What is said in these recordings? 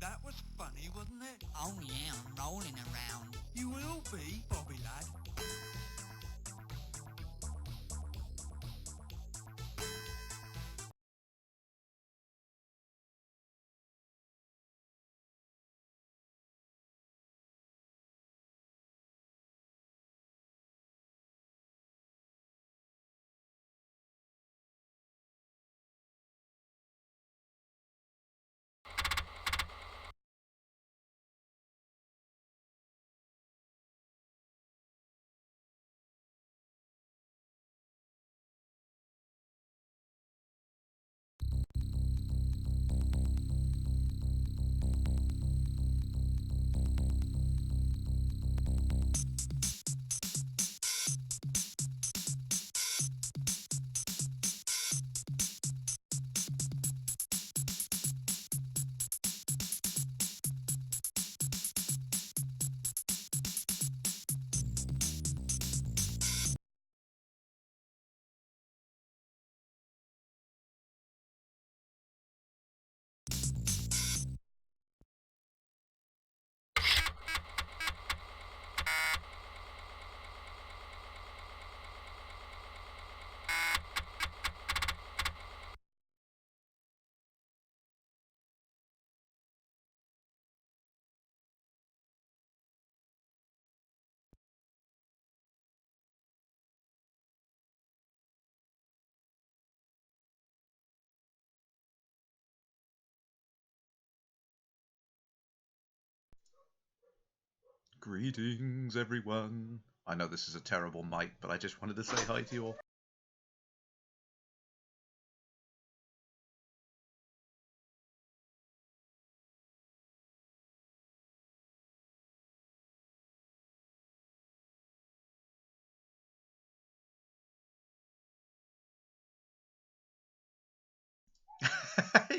That was funny, wasn't it? Oh yeah, I'm rolling around. You will be, Bobby lad. Greetings, everyone. I know this is a terrible mic, but I just wanted to say hi to you all.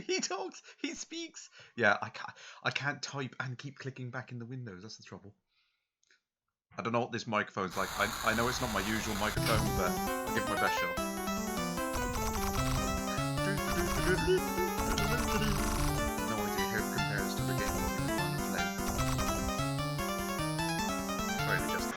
He talks. He speaks. Yeah, I can't type and keep clicking back in the windows. That's the trouble. I don't know what this microphone's like. I know it's not my usual microphone, but I'll give it my best shot. No idea how it compares to the game we're playing. Sorry, they just.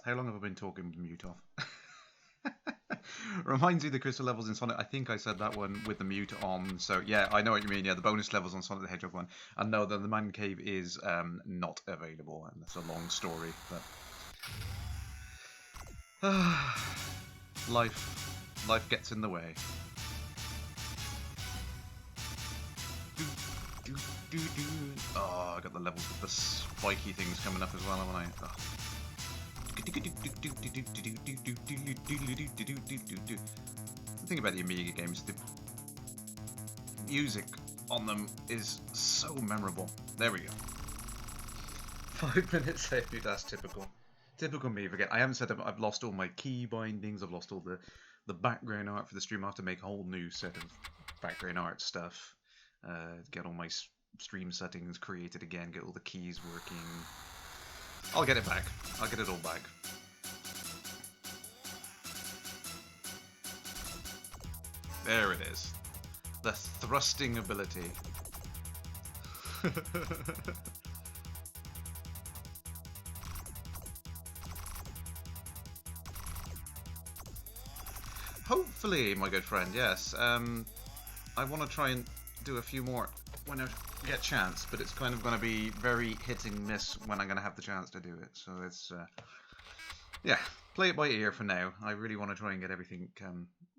How long have I been talking with mute off? Reminds me of the crystal levels in Sonic. I think I said that one with the mute on. So yeah, I know what you mean. Yeah, the bonus levels on Sonic the Hedgehog one. And no, the man cave is not available, and that's a long story. But life gets in the way. Oh, I got the levels with the spiky things coming up as well, haven't I? Oh. The thing about the Amiga games, the music on them is so memorable. There we go. 5 minutes saved, that's typical. Typical me. Forget. I haven't said I've lost all my key bindings, I've lost all the background art for the stream. I have to make a whole new set of background art stuff. Get all my stream settings created again, get all the keys working. I'll get it back. I'll get it all back. There it is. The thrusting ability. Hopefully, my good friend, yes. I want to try and do a few more when I get a chance, but it's kind of going to be very hit and miss when I'm going to have the chance to do it. So it's, yeah, play it by ear for now. I really want to try and get everything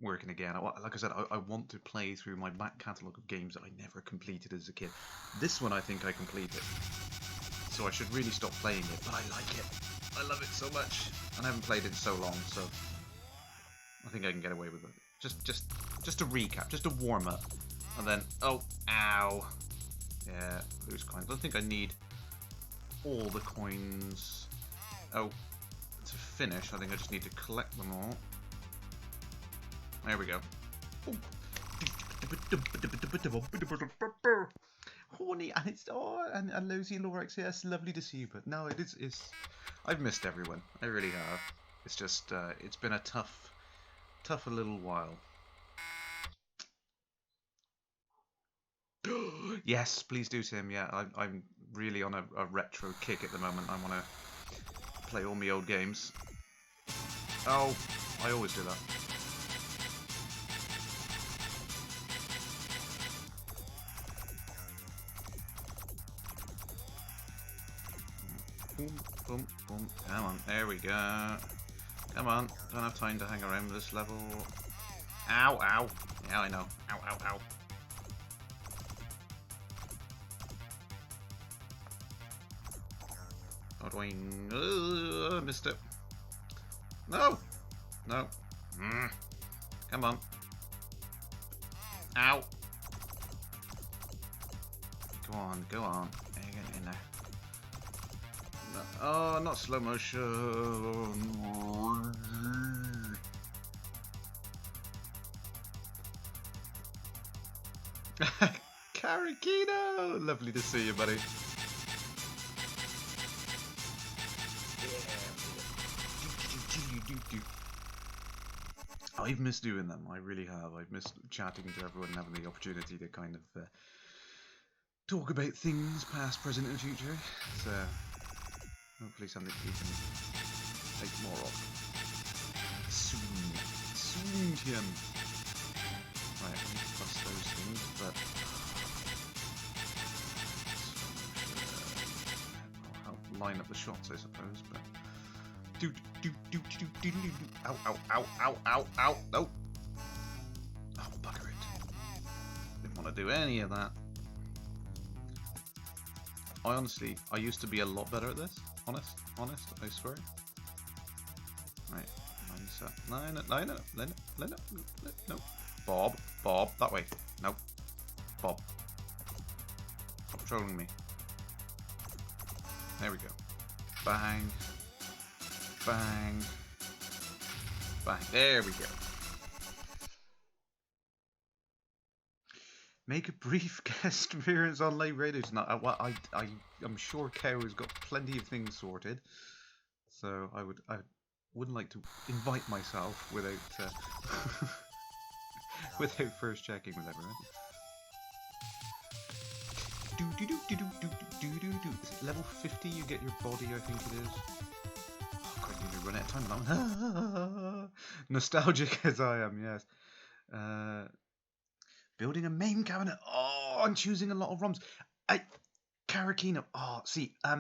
working again. Like I said, I want to play through my back catalogue of games that I never completed as a kid. This one I think I completed, so I should really stop playing it, but I like it. I love it so much, and I haven't played it in so long, so I think I can get away with it. Just a recap, just a warm-up, and then, oh, ow. Yeah, lose coins. I don't think I need all the coins. Oh, to finish, I think I just need to collect them all. There we go. Horny, and it's and Lucy Lorax, yes, lovely to see you, but no, it's I've missed everyone. I really have. It's just it's been a tough a little while. Yes, please do, Tim. Yeah, I'm really on a retro kick at the moment. I want to play all my old games. Oh, I always do that. Boom, boom, boom. Come on, there we go. Come on, don't have time to hang around with this level. Ow, ow. Yeah, I know. Ow, ow, ow. How do I... missed it. No! No. Come on. Ow. Go on, go on. Get in there. No. Oh, not slow motion. Karakino! Lovely to see you, buddy. I've missed doing them, I really have. I've missed chatting to everyone and having the opportunity to kind of talk about things past, present and future. So hopefully something we can make more of. Soon, Tim. Right, I need to bust those things, but I'll help line up the shots, I suppose, but ow, ow, ow, ow, ow, ow, no. Oh, bugger it. Didn't want to do any of that. I used to be a lot better at this. Honest, I swear. Right, line up, no. Bob, that way. No. Bob. Stop trolling me. There we go. Bang. Bang. Bang. There we go. Make a brief guest appearance on live radio tonight. I'm sure Cow has got plenty of things sorted, so I wouldn't like to invite myself without without first checking with everyone. Is it level 50 you get your body? I think it is. Oh god, you need to run out of time now. Nostalgic as I am, yes. Building a main cabinet. Oh, I'm choosing a lot of ROMs. Karakino. Oh, see, I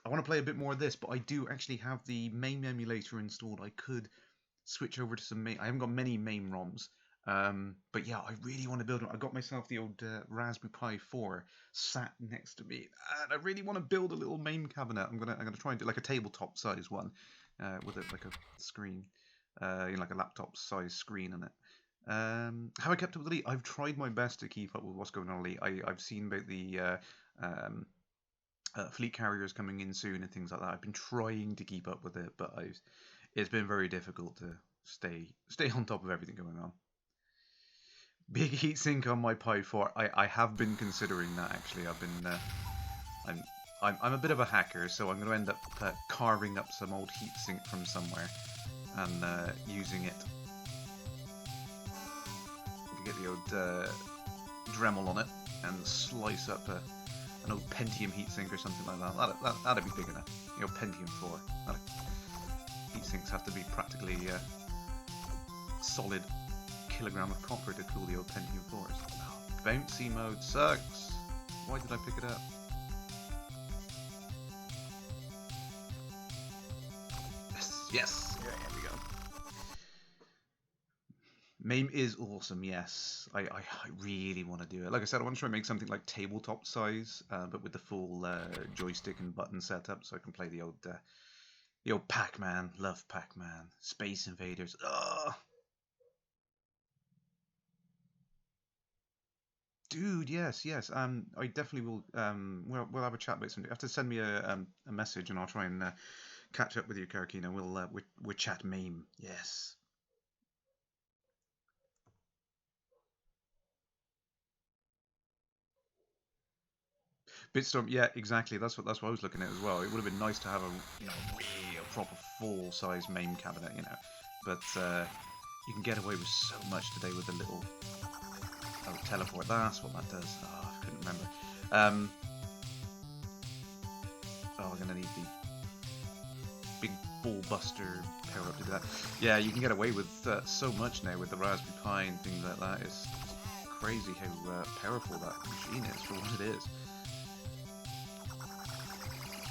want to play a bit more of this, but I do actually have the MAME emulator installed. I could switch over to some MAME. I haven't got many MAME ROMs, but yeah, I really want to build one. I got myself the old Raspberry Pi 4 sat next to me, and I really want to build a little MAME cabinet. I'm gonna try and do like a tabletop size one, with like a screen, like a laptop size screen in it. How I kept up with Elite? I've tried my best to keep up with what's going on Elite. I've seen about the fleet carriers coming in soon and things like that. I've been trying to keep up with it, but it's been very difficult to stay on top of everything going on. Big heatsink on my Pi 4. I have been considering that actually. I've been I'm a bit of a hacker, so I'm going to end up carving up some old heatsink from somewhere and using it. Get the old Dremel on it and slice up an old Pentium heatsink or something like that. That'd be big enough. The old Pentium 4. Heatsinks have to be practically solid kilogram of copper to cool the old Pentium 4s. Oh, bouncy mode sucks. Why did I pick it up? Yes. Yeah, there we go. MAME is awesome, yes. I really want to do it. Like I said, I want to try and make something like tabletop size, but with the full joystick and button setup, so I can play the old Pac-Man. Love Pac-Man. Space Invaders. Ugh. Dude, yes, yes. I definitely will. We'll have a chat about something. You have to send me a message, and I'll try and catch up with you, Karakina. We'll chat MAME. Yes. Bitstorm, yeah, exactly. That's what I was looking at as well. It would have been nice to have a really a proper full size MAME cabinet, But you can get away with so much today with the little teleport. That's what that does. Oh, I couldn't remember. I'm gonna need the big ball buster power up to do that. Yeah, you can get away with so much now with the Raspberry Pi and things like that. It's crazy how powerful that machine is for what it is.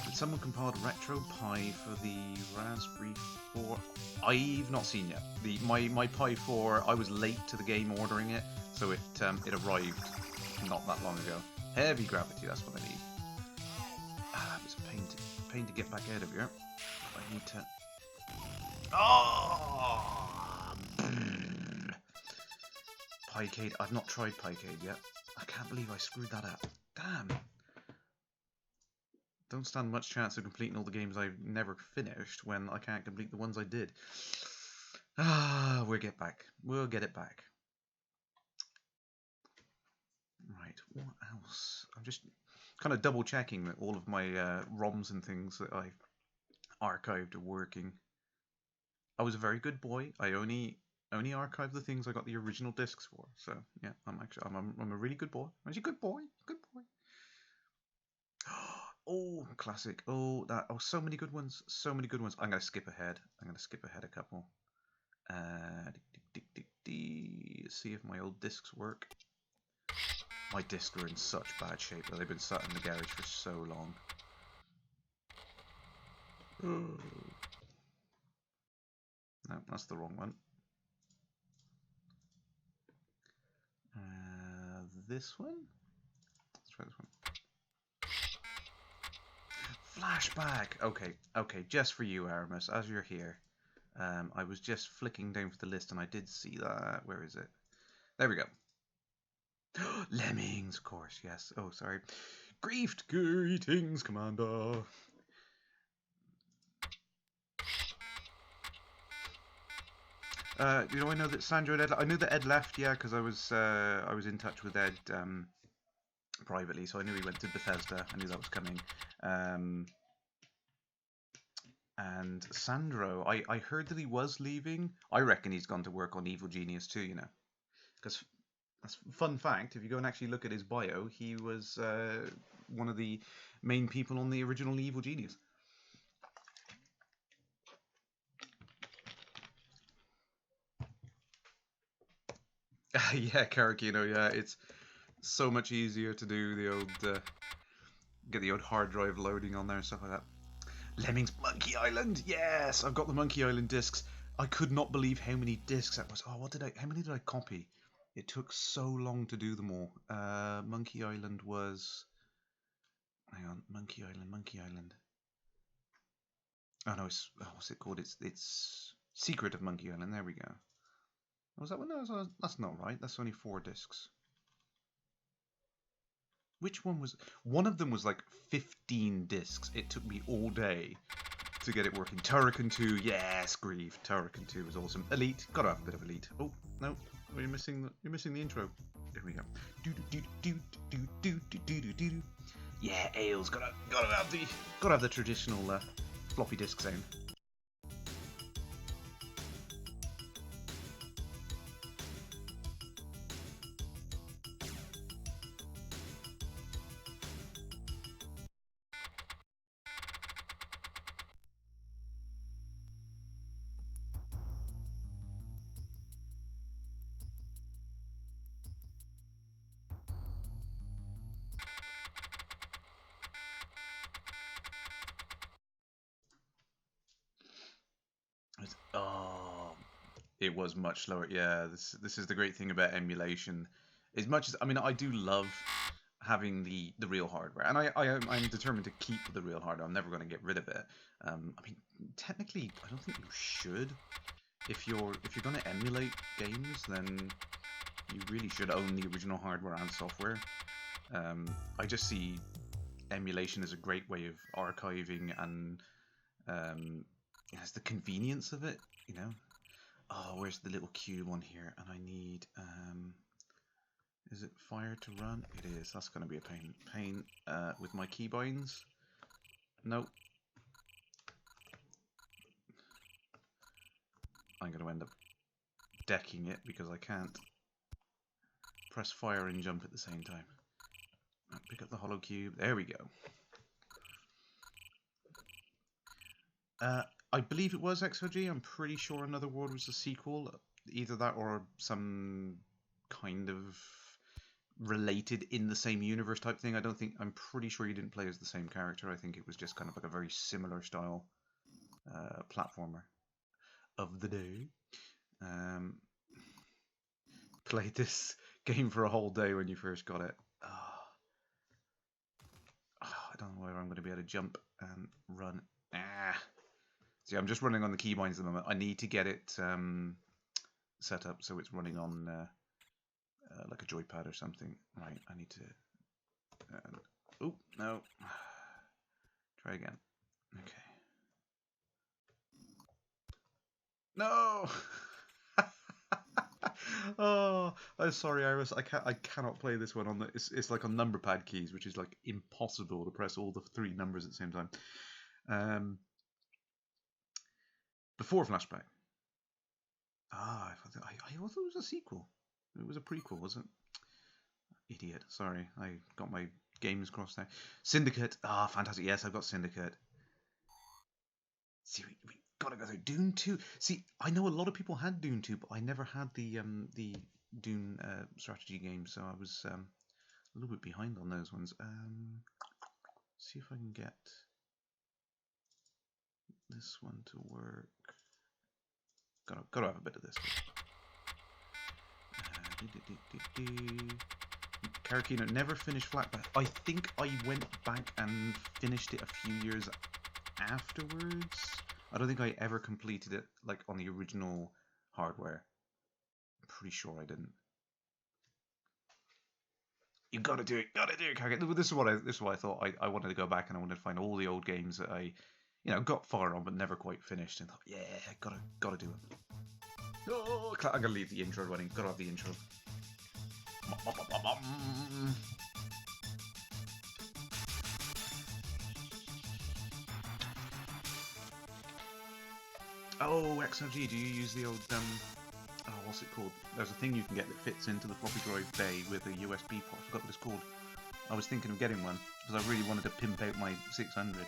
Did someone compiled RetroPie for the Raspberry 4? I've not seen yet. My Pi 4, I was late to the game ordering it, so it arrived not that long ago. Heavy gravity, that's what I need. It's a pain to get back out of here. I need to. Oh! Piecade. I've not tried Piecade yet. I can't believe I screwed that up. Damn. Don't stand much chance of completing all the games I've never finished when I can't complete the ones I did. We'll get back. We'll get it back. Right, what else? I'm just kind of double checking that all of my ROMs and things that I've archived are working. I was a very good boy. I only archived the things I got the original discs for. So yeah, I'm a really good boy. I'm a good boy. Good boy. Oh, classic. Oh, so many good ones. So many good ones. I'm gonna skip ahead. A couple. See if my old discs work. My discs are in such bad shape that they've been sat in the garage for so long. No, that's the wrong one. This one? Let's try this one. Flashback! Okay, just for you, Aramis, as you're here. I was just flicking down for the list and I did see that. Where is it? There we go. Lemmings, of course, yes. Oh, sorry. Griefed, greetings, Commander. I know that Sandra and Ed. I knew that Ed left, yeah, because I was in touch with Ed privately, so I knew he went to Bethesda. I knew that was coming. And Sandro, I heard that he was leaving. I reckon he's gone to work on Evil Genius too, because that's fun fact. If you go and actually look at his bio, he was one of the main people on the original Evil Genius. Yeah, Karakino, yeah, it's so much easier to do the old get the old hard drive loading on there and stuff like that. Lemmings Monkey Island, yes, I've got the Monkey Island discs. I could not believe how many discs that was. Oh, how many did I copy? It took so long to do them all. Monkey Island was, hang on, Monkey Island. Oh no, what's it called? It's Secret of Monkey Island. There we go. Was that one? No, that's not right. That's only 4 discs. Which one was? One of them was like 15 discs. It took me all day to get it working. Turrican 2, yes, grief. Turrican 2 was awesome. Elite, gotta have a bit of Elite. Oh no, you're missing the intro. There we go. Yeah, ales. Gotta have the traditional floppy disk sound. It was much slower. Yeah, this is the great thing about emulation. As much as I mean, I do love having the real hardware, and I'm determined to keep the real hardware. I'm never going to get rid of it. I mean, technically, I don't think you should. If you're going to emulate games, then you really should own the original hardware and software. I just see emulation as a great way of archiving and it's the convenience of it, you know. Oh, where's the little cube on here? And I need is it fire to run? It is. That's going to be a pain with my keybinds. Nope. I'm going to end up decking it because I can't press fire and jump at the same time. Right, pick up the hollow cube. There we go. I believe it was XOG. I'm pretty sure Another World was a sequel. Either that or some kind of related in the same universe type thing. I'm pretty sure you didn't play as the same character. I think it was just kind of like a very similar style platformer of the day. Played this game for a whole day when you first got it. I don't know whether I'm going to be able to jump and run. See, I'm just running on the keybinds at the moment. I need to get it set up so it's running on like a joypad or something. Right, I need to... oh, no. Try again. Okay. No! Oh, I'm sorry, Iris. I cannot play this one on the... It's like on number pad keys, which is like impossible to press all the 3 numbers at the same time. Before Flashback. I thought it was a sequel. It was a prequel, was it? Idiot. Sorry, I got my games crossed there. Syndicate. Fantastic. Yes, I've got Syndicate. See, we gotta go through Dune 2. See, I know a lot of people had Dune 2, but I never had the Dune strategy game, so I was a little bit behind on those ones. See if I can get this one to work. Gotta have a bit of this. Karakino never finished Flashback. I think I went back and finished it a few years afterwards. I don't think I ever completed it like on the original hardware. I'm pretty sure I didn't. You gotta do it, Karakino. This is what I thought. I wanted to go back and I wanted to find all the old games that I, got far on but never quite finished, and thought, yeah, gotta do it. Oh, I'm gonna leave the intro running. Gotta have the intro. Oh, XOG, do you use the old, what's it called? There's a thing you can get that fits into the floppy drive bay with a USB port. I forgot what it's called. I was thinking of getting one, because I really wanted to pimp out my 600.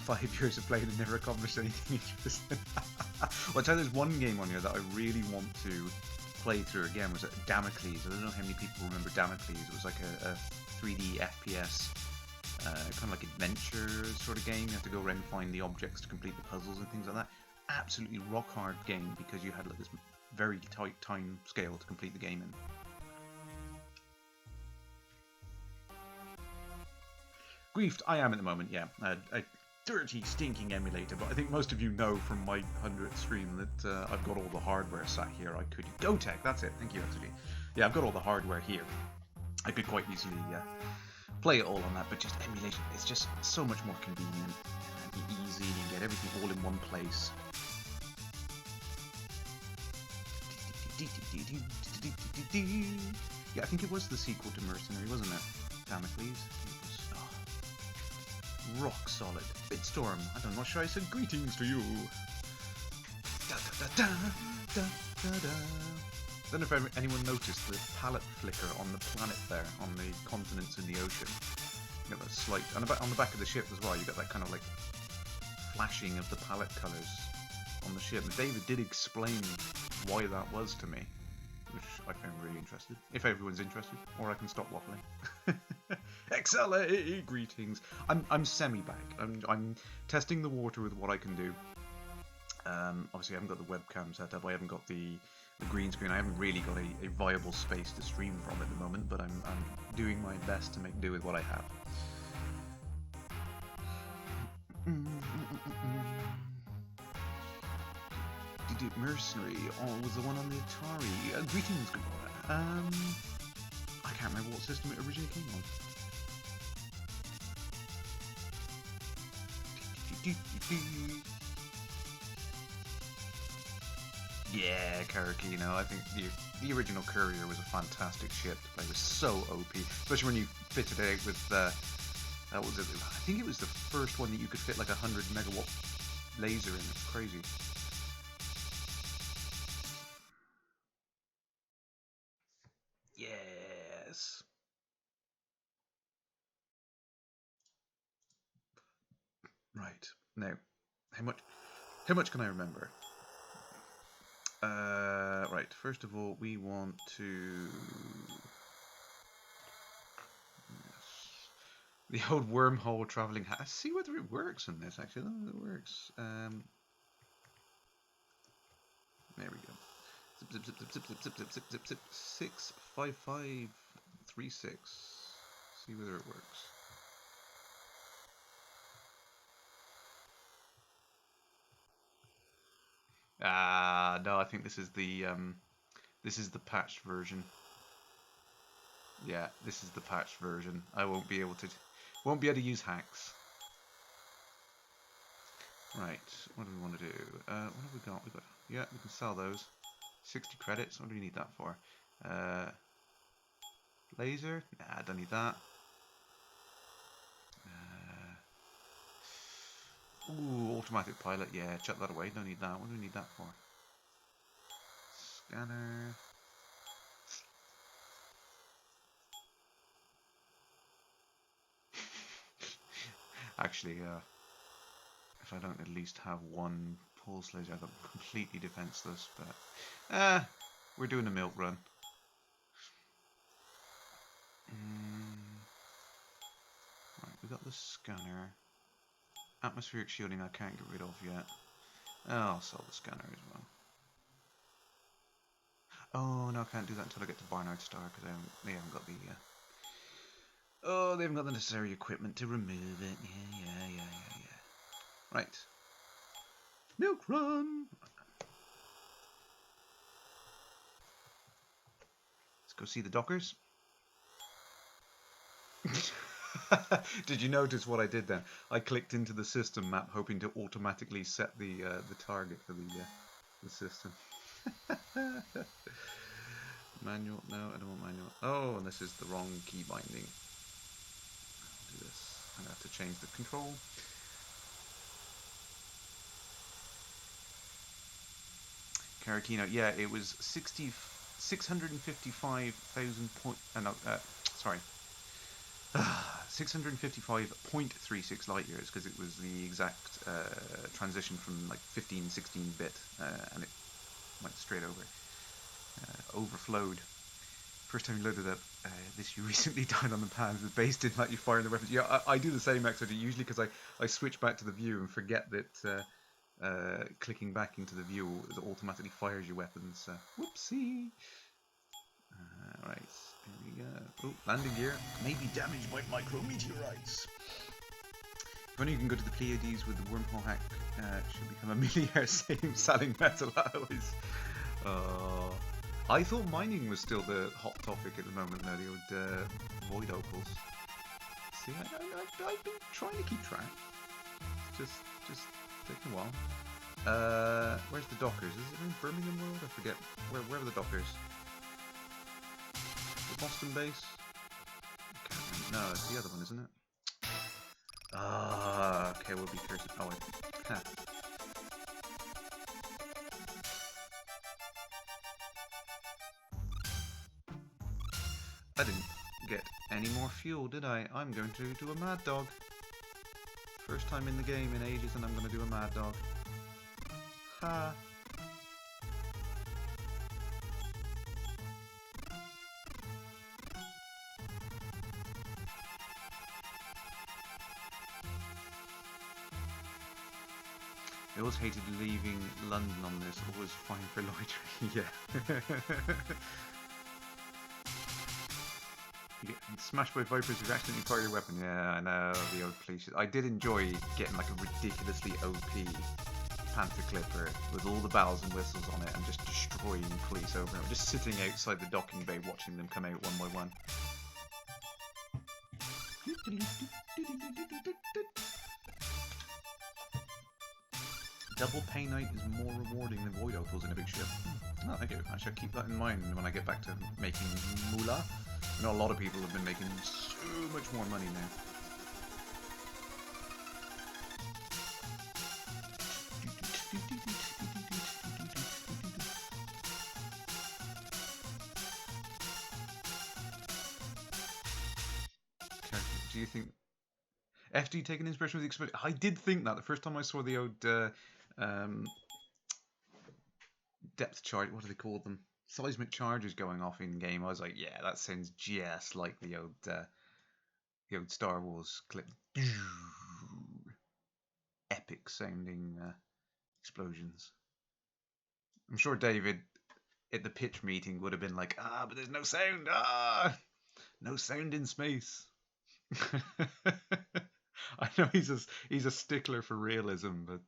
5 years of playing and never accomplished anything interesting. Well, I tell you, there's one game on here that I really want to play through again. Was Damocles. I don't know how many people remember Damocles. It was like a 3D FPS, kind of like adventure sort of game. You have to go around and find the objects to complete the puzzles and things like that. Absolutely rock hard game because you had like this very tight time scale to complete the game in. Griefed, I am at the moment, yeah. A dirty, stinking emulator, but I think most of you know from my 100th stream that I've got all the hardware sat here. I could... Go Tech, that's it. Thank you, XOG. Yeah, I've got all the hardware here. I could quite easily play it all on that, but just emulation, it's just so much more convenient and easy. You can get everything all in one place. Yeah, I think it was the sequel to Mercenary, wasn't it? Damocles. Rock solid. Bitstorm, I'm not sure I said greetings to you. Da, da, da, da, da, da. I don't know if anyone noticed the palette flicker on the planet there, on the continents in the ocean. You got that slight, on the back of the ship as well, you got that kind of like flashing of the palette colours on the ship. And David did explain why that was to me, which I found really interesting. If everyone's interested, or I can stop waffling. XLA greetings. I'm semi back. I'm testing the water with what I can do. Obviously, I haven't got the webcam set up. I haven't got the green screen. I haven't really got a viable space to stream from at the moment. But I'm doing my best to make do with what I have. Did it Mercenary? Oh, was the one on the Atari? Greetings, good morning. I can't remember what system it originally came on. Yeah, Karakino. I think the original Courier was a fantastic ship to play. It was so OP, especially when you fitted it out with that was it. I think it was the first one that you could fit like 100 megawatt laser in. It's crazy. Yes. Right. Now, how much can I remember? Right. First of all, we want to the old wormhole traveling hat. See whether it works in this. Actually, no, it works. There we go. Zip zip zip zip zip zip zip zip zip zip. 65536. See whether it works. No, I think this is the patched version. Yeah, this is the patched version. I won't be able to use hacks. Right, what do we want to do? What have we got? Yeah, we can sell those. 60 credits. What do we need that for? Laser? Nah, I don't need that. Ooh, automatic pilot. Yeah, chuck that away. Don't need that. What do we need that for? Scanner. Actually, if I don't at least have one pulse laser, I'm completely defenseless. But we're doing a milk run. Right, we got the scanner. Atmospheric shielding I can't get rid of yet. I'll sell the scanner as well. Oh no, I can't do that until I get to Barnard Star because they haven't got the they haven't got the necessary equipment to remove it. Yeah. Right. Milk run. Let's go see the dockers. Did you notice what I did then? I clicked into the system map hoping to automatically set the target for the system. Manual? No, I don't want manual. Oh, and this is the wrong key binding. I'll do this. I'm gonna have to change the control. Karakino, yeah, it was 655,000 point. Sorry. 655.36 light years because it was the exact transition from like 15, 16 bit and it went straight over. Overflowed. First time you loaded up this, you recently died on the pans. The base didn't let you fire the weapons. Yeah, I do the same actually, usually because I switch back to the view and forget that clicking back into the view automatically fires your weapons. Whoopsie. Right, here we go. Oh, landing gear may be damaged by micrometeorites. If only you can go to the Pleiades with the wormhole hack, should become a millionaire selling metal alloys. I thought mining was still the hot topic at the moment, though, the old void opals. See, I've been trying to keep track. It's just taking a while. Where's the dockers? Is it in Birmingham World? I forget. Where are the dockers? The Boston base? No, it's the other one, isn't it? Okay, we'll be cursed. Oh, wait. Huh. I didn't get any more fuel, did I? I'm going to do a mad dog. First time in the game in ages, and I'm going to do a mad dog. Ha! They always hated leaving London on this. Always fine for loitering. Yeah. You get smashed by Vipers who accidentally fire your weapon. Yeah, I know, the old cliché. I did enjoy getting like a ridiculously OP Panther Clipper with all the bells and whistles on it and just destroying police over and over. Just sitting outside the docking bay watching them come out one by one. Double Pay Night is more rewarding than Void Opals in a big ship. Oh, thank you. I shall keep that in mind when I get back to making moolah. I know a lot of people have been making so much more money now. Do you think FD taking inspiration with the experience? I did think that the first time I saw the old depth charge, what do they call them? Seismic charges going off in game. I was like, yeah, that sounds just like the old Star Wars clip. Epic sounding explosions. I'm sure David at the pitch meeting would have been like, but there's no sound. No sound in space. I know he's a stickler for realism, but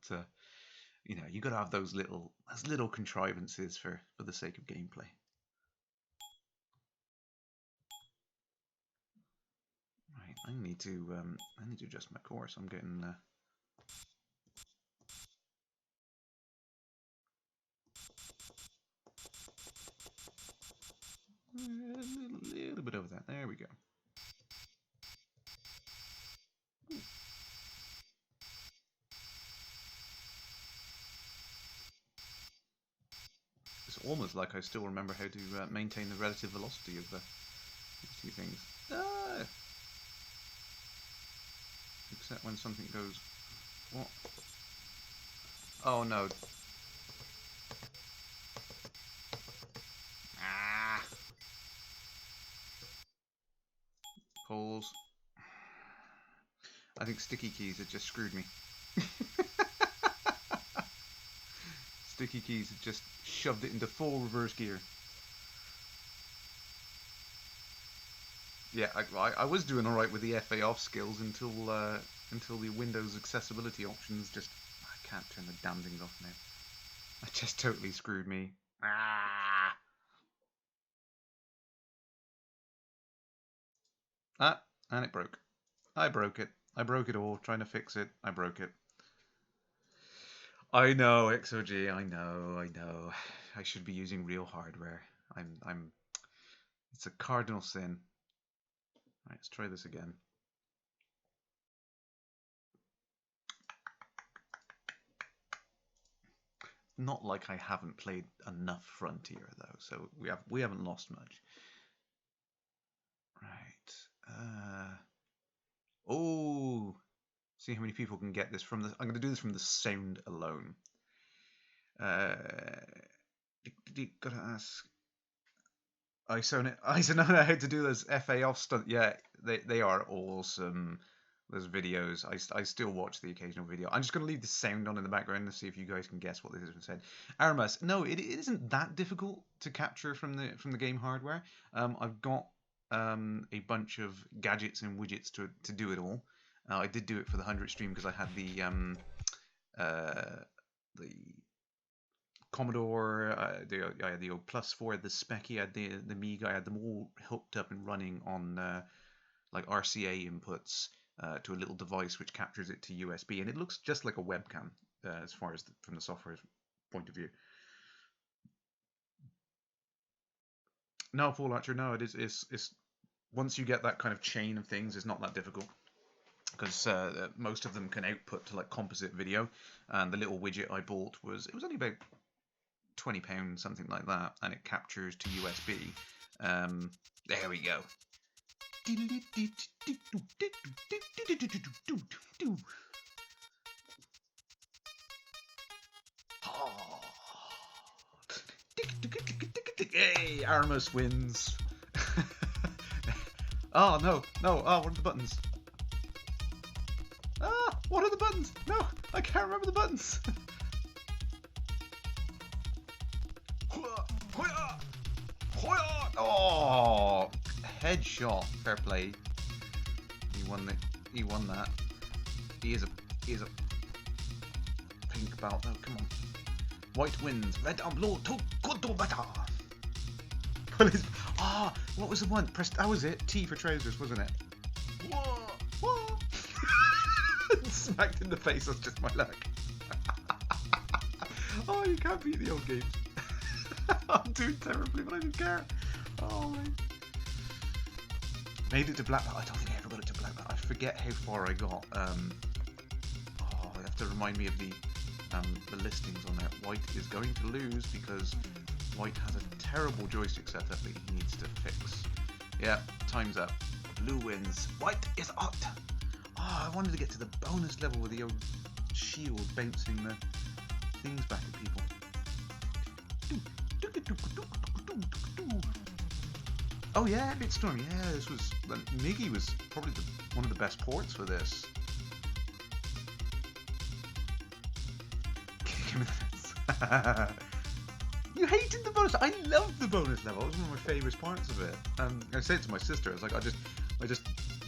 you know, you got to have those little contrivances for the sake of gameplay. Right, I need to adjust my course. I'm getting a little bit over that. There we go. It's almost like I still remember how to maintain the relative velocity of these two things. Except when something goes... What? Oh no. Pulls. I think sticky keys had just screwed me. Sticky keys had just shoved it into full reverse gear. Yeah, I was doing alright with the FA off skills until the Windows accessibility options just... I can't turn the damn things off now. That just totally screwed me. And it broke. I broke it. I broke it all, trying to fix it. I broke it. I know, XOG, I know. I should be using real hardware. It's a cardinal sin. Right, let's try this again. Not like I haven't played enough Frontier though, so we haven't lost much. Right. Oh, see how many people can get this from the. I'm going to do this from the sound alone. Gotta ask. I know how to do those FA off stunt. Yeah, they are awesome. Those videos. I still watch the occasional video. I'm just going to leave the sound on in the background to see if you guys can guess what this has been said. Aramas, no, it isn't that difficult to capture from the game hardware. I've got a bunch of gadgets and widgets to do it all. I did do it for the 100th stream because I had the Commodore, I had the old Plus4, the Speccy, I had the Amiga, I had them all hooked up and running on like RCA inputs to a little device which captures it to USB, and it looks just like a webcam as far as from the software's point of view. No, Paul Archer, no, it's once you get that kind of chain of things, it's not that difficult. Because most of them can output to like composite video, and the little widget I bought was only about £20, something like that, and it captures to USB. There we go. Hey, Armas wins. Oh no! Oh, what are the buttons? What are the buttons? No, I can't remember the buttons. Oh, headshot. Fair play. He won the. He won that. He is a pink belt. Oh, come on. White wins. Red and blue. To good better. What was the one? Press. That was it. T for trousers, wasn't it? Whoa. Whoa. Smacked in the face. That's just my luck. Oh, you can't beat the old games. I'm doing terribly, but I don't care. Oh, man. Made it to black belt. I don't think I ever got it to black belt. I forget how far I got. You have to remind me of the listings on there. White is going to lose because White has a terrible joystick setup that he needs to fix. Yeah, time's up. Blue wins. White is out. Oh, I wanted to get to the bonus level with the old shield bouncing the things back at people. Oh yeah, Bitstorm. Yeah, this was Miggy was probably one of the best ports for this. Kick him in the face. You hated the bonus. I loved the bonus level. It was one of my favourite parts of it. I said to my sister, I was like, I just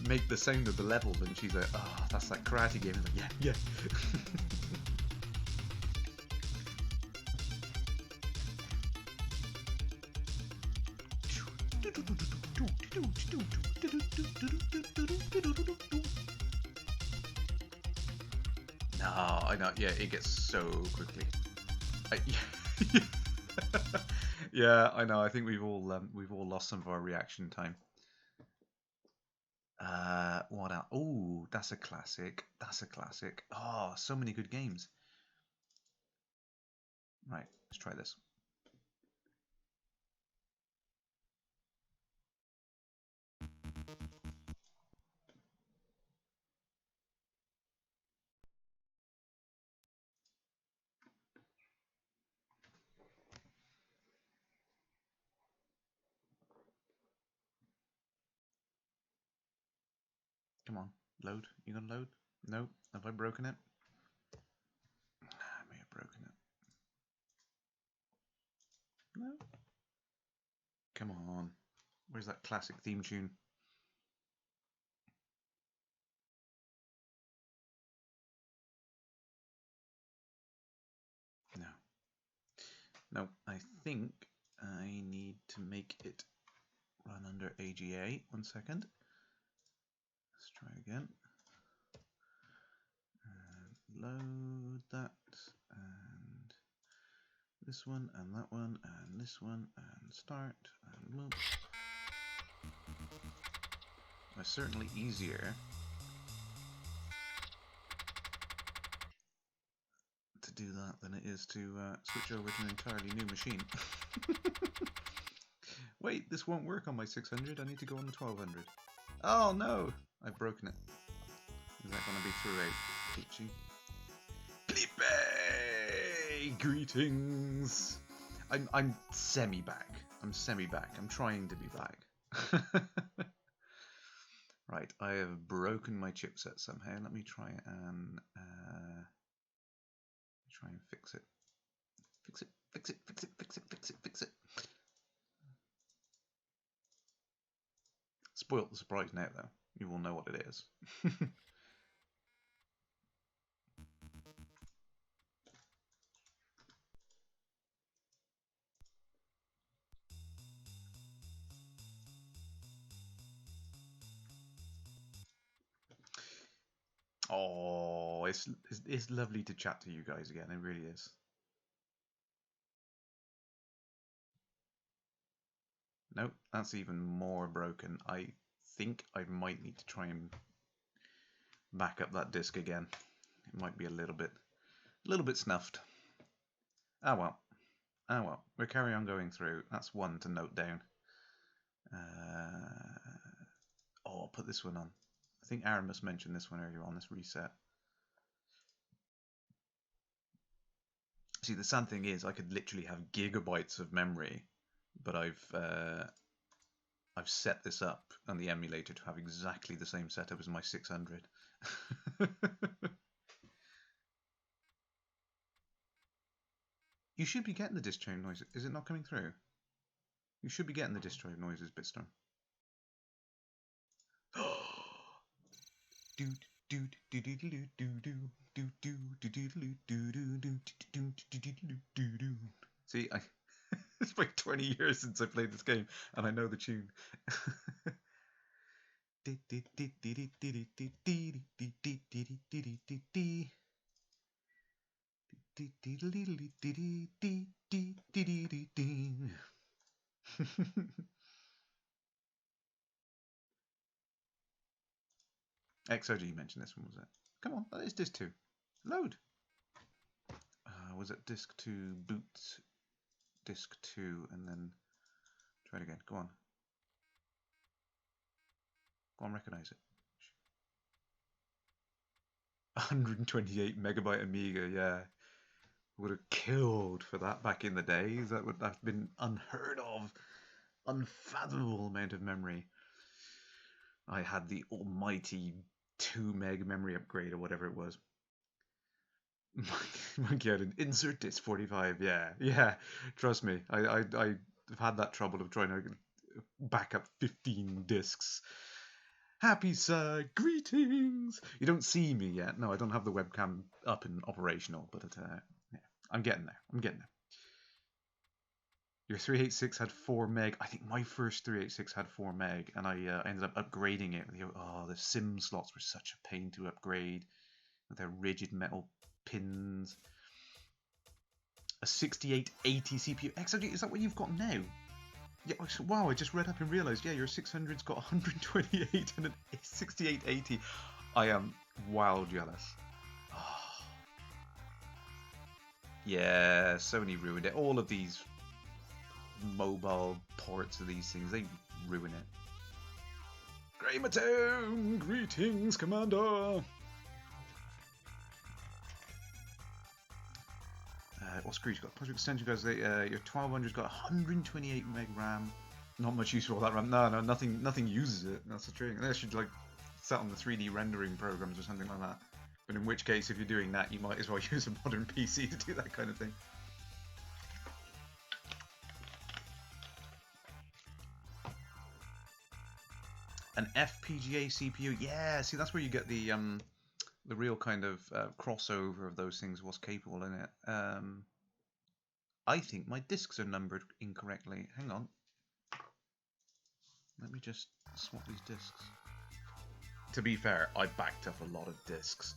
make the sound of the levels, and she's like, oh, that's that karate game. I was like, yeah. No, I know. Yeah, it gets so quickly. Yeah, I know. I think we've all lost some of our reaction time. What else? Oh, that's a classic. That's a classic. Oh, so many good games. Right, let's try this. Come on, load. You gonna load? No. Have I broken it? I may have broken it. No. Come on. Where's that classic theme tune? No. No, I think I need to make it run under AGA. 1 second. Let's try again. Load that, and this one, and that one, and this one, and start, and loop. It's certainly easier to do that than it is to switch over to an entirely new machine. Wait, this won't work on my 600. I need to go on the 1200. Oh no! I've broken it. Is that going to be through a peachy? Felipe! Greetings! I'm semi-back. I'm semi-back. I'm trying to be back. Right, I have broken my chipset somehow. Let me try and fix it. Fix it, fix it, fix it, fix it, fix it, fix it. Spoilt the surprise now, though. You will know what it is. Oh, it's lovely to chat to you guys again. It really is. Nope, that's even more broken. I think I might need to try and back up that disc again. It might be a little bit snuffed. Ah well. Ah well. We'll carry on going through. That's one to note down. I'll put this one on. I think Aaron must mention this one earlier on, this reset. See, the sad thing is I could literally have gigabytes of memory, but I've set this up on the emulator to have exactly the same setup as my 600. You should be getting the disc chain noise. Is it not coming through? You should be getting the disk drive noises, Bitstorm. See, it's like 20 years since I played this game, and I know the tune. XOG mentioned this one, was it? Come on, that is disc 2. Load. Was it disc 2 boot, disc 2, and then try it again. Go on. Go on, recognize it. 128 megabyte Amiga, yeah. Would have killed for that back in the days. That would have been unheard of. Unfathomable amount of memory. I had the almighty 2 meg memory upgrade or whatever it was. Monkey Island, insert disc 45, yeah. Trust me, I've had that trouble of trying to back up 15 discs. Happy sir, greetings! You don't see me yet. No, I don't have the webcam up and operational, but yeah, I'm getting there. Your 386 had 4 meg. I think my first 386 had 4 meg, and I ended up upgrading it. Oh, the SIM slots were such a pain to upgrade with their rigid metal pins. A 6880 CPU. XOG, is that what you've got now? Yeah. Wow, I just read up and realised, yeah, your 600's got 128 and a 6880. I am wow jealous. Oh. Yeah, Sony ruined it. All of these mobile ports of these things, they ruin it. Greymatone, greetings, Commander. What screws you got? Project extension guys. Your 1200's got 128 meg RAM. Not much use for all that RAM. No, nothing uses it. That's the thing. Unless you'd like set on the 3D rendering programs or something like that. But in which case, if you're doing that, you might as well use a modern PC to do that kind of thing. An FPGA CPU. Yeah, see, that's where you get the real kind of crossover of those things, what's capable in it. I think my discs are numbered incorrectly. Hang on. Let me just swap these discs. To be fair, I backed up a lot of discs.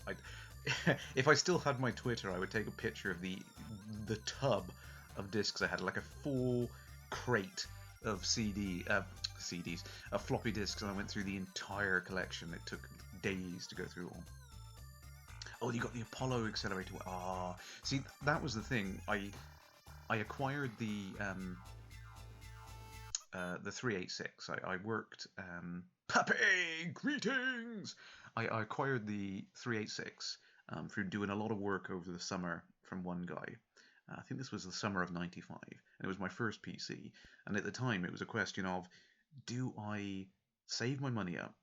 If I still had my Twitter, I would take a picture of the tub of discs I had, like a full crate of CDs, of floppy disks, and I went through the entire collection. It took days to go through all. Oh, you got the Apollo accelerator. Ah, see, that was the thing. I acquired the 386. I worked. Pappy, greetings. I acquired the 386 through doing a lot of work over the summer from one guy. I think this was the summer of '95, and it was my first PC. And at the time, it was a question of, do I save my money up?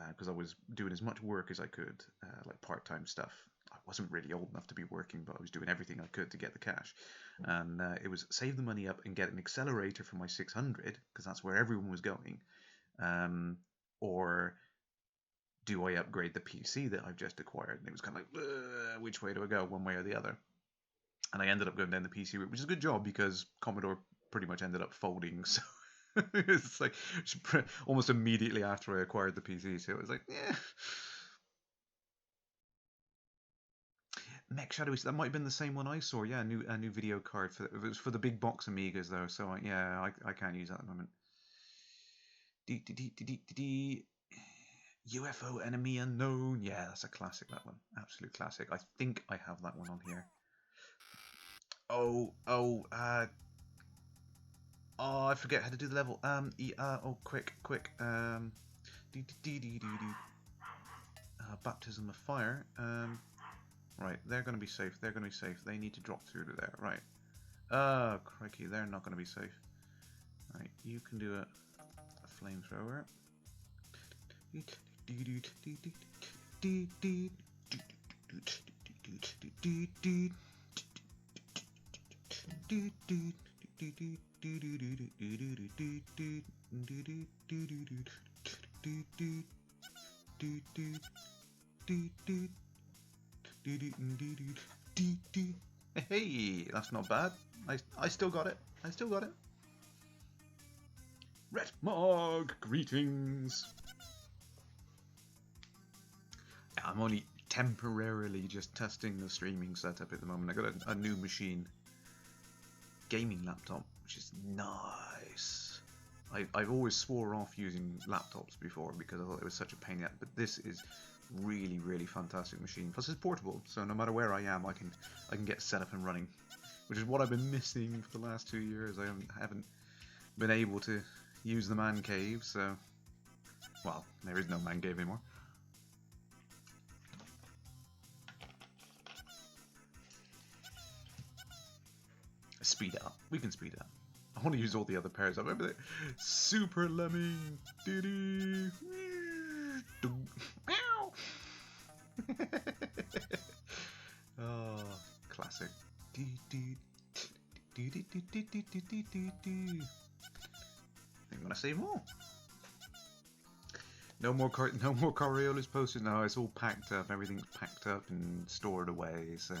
Because I was doing as much work as I could, like part-time stuff. I wasn't really old enough to be working, but I was doing everything I could to get the cash. And it was save the money up and get an accelerator for my 600, because that's where everyone was going. Or do I upgrade the PC that I've just acquired? And it was kind of like, which way do I go, one way or the other? And I ended up going down the PC route, which is a good job because Commodore pretty much ended up folding. So it's like almost immediately after I acquired the PC. So it was like, yeah. Mech Shadows, that might have been the same one I saw. Yeah, a new video card. It was for the big box Amigas though. So yeah, I can't use that at the moment. UFO Enemy Unknown. Yeah, that's a classic, that one. Absolute classic. I think I have that one on here. Oh, I forget how to do the level. Quick. Baptism of Fire. Right, they're going to be safe. They need to drop through to there. Right. Oh, crikey, they're not going to be safe. Right, you can do a flamethrower. Hey, that's not bad. I still got it. I still got it. Red Mog, greetings. I'm only temporarily just testing the streaming setup at the moment. I got a new machine, gaming laptop, which is nice. I've always swore off using laptops before because I thought it was such a pain in the ass, but this is really fantastic machine. Plus it's portable, so no matter where I am, I can get set up and running, which is what I've been missing for the last 2 years. I haven't been able to use the man cave, so well, there is no man cave anymore. Speed it up. We can speed it up. I want to use all the other pairs. I remember that Super Lemming. Diddy. Oh, classic. I think I'm gonna save more. No more Coriolis posted. No, it's all packed up. Everything's packed up and stored away. So.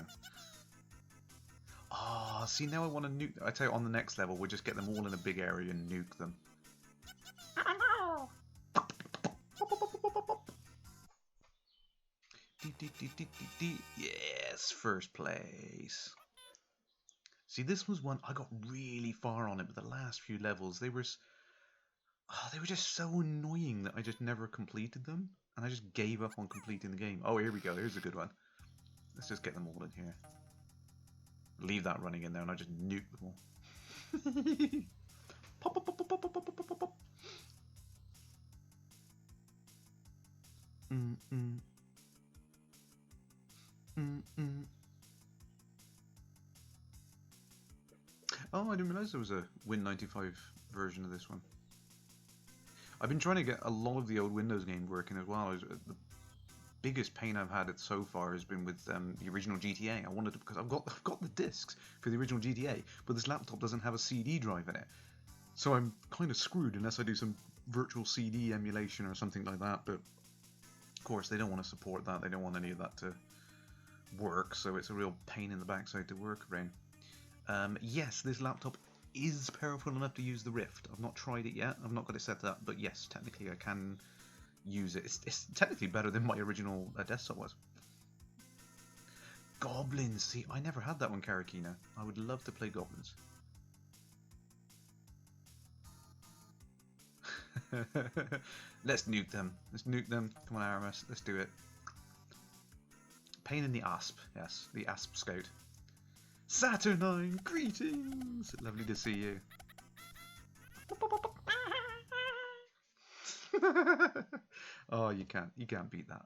Ah, oh, see now I want to nuke. I tell you, on the next level, we'll just get them all in a big area and nuke them. Yes, first place. See, this was one I got really far on it, but the last few levels they were just so annoying that I just never completed them, and I just gave up on completing the game. Oh, here we go. Here's a good one. Let's just get them all in here. Leave that running in there, and I just nuke them all. Pop, pop, pop, pop, pop, pop, pop, pop, pop. Oh, I didn't realize there was a Win95 version of this one. I've been trying to get a lot of the old Windows games working as well. The biggest pain I've had so far has been with the original GTA. I wanted to, because I've got the discs for the original GTA, but this laptop doesn't have a CD drive in it, so I'm kind of screwed unless I do some virtual CD emulation or something like that. But of course, they don't want to support that. They don't want any of that to work, so it's a real pain in the backside to work around. Yes, this laptop is powerful enough to use the Rift. I've not tried it yet. I've not got it set up, but yes, technically I can use it. It's technically better than my original desktop was. Goblins! See, I never had that one, Karakina. I would love to play Goblins. Let's nuke them. Let's nuke them. Come on, Aramis. Let's do it. Pain in the asp. Yes, the asp scout. Saturnine, greetings! Lovely to see you. Oh, you can't beat that.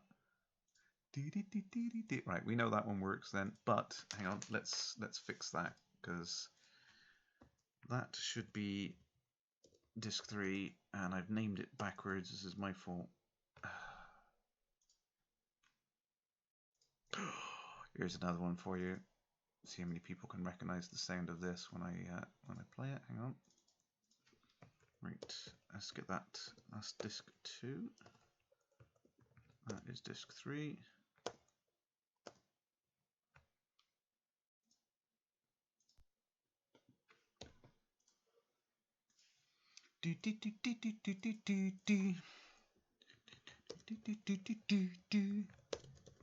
Right, we know that one works then, but hang on, let's fix that, because that should be disk 3, and I've named it backwards. This is my fault. Here's another one for you. See how many people can recognize the sound of this when I play it. Hang on. Right, let's get that. That's disk 2. That is disk 3.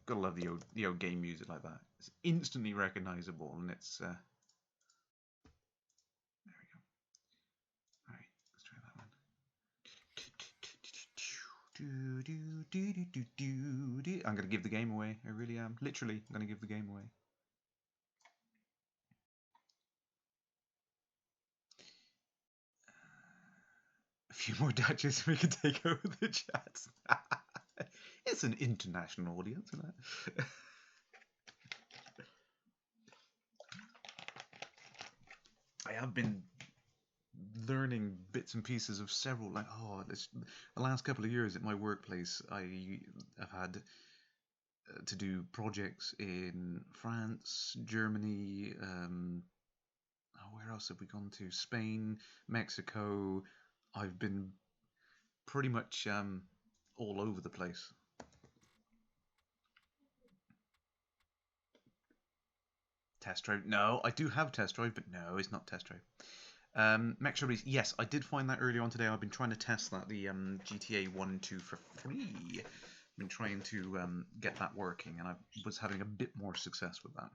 Gotta love the old game music like that. It's instantly recognizable, and it's there we go. Alright, let's try that one. I'm gonna give the game away. I really am. Literally, I'm gonna give the game away. A few more Dutches, we can take over the chat. It's an international audience, isn't it? I have been learning bits and pieces of several, like, the last couple of years at my workplace, I have had to do projects in France, Germany, where else have we gone to? Spain, Mexico. I've been pretty much all over the place. Test drive? No, I do have test drive, but no, it's not test drive. Metro Release, yes, I did find that earlier on today. I've been trying to test that, the GTA 1 and 2 for free. I've been trying to get that working, and I was having a bit more success with that.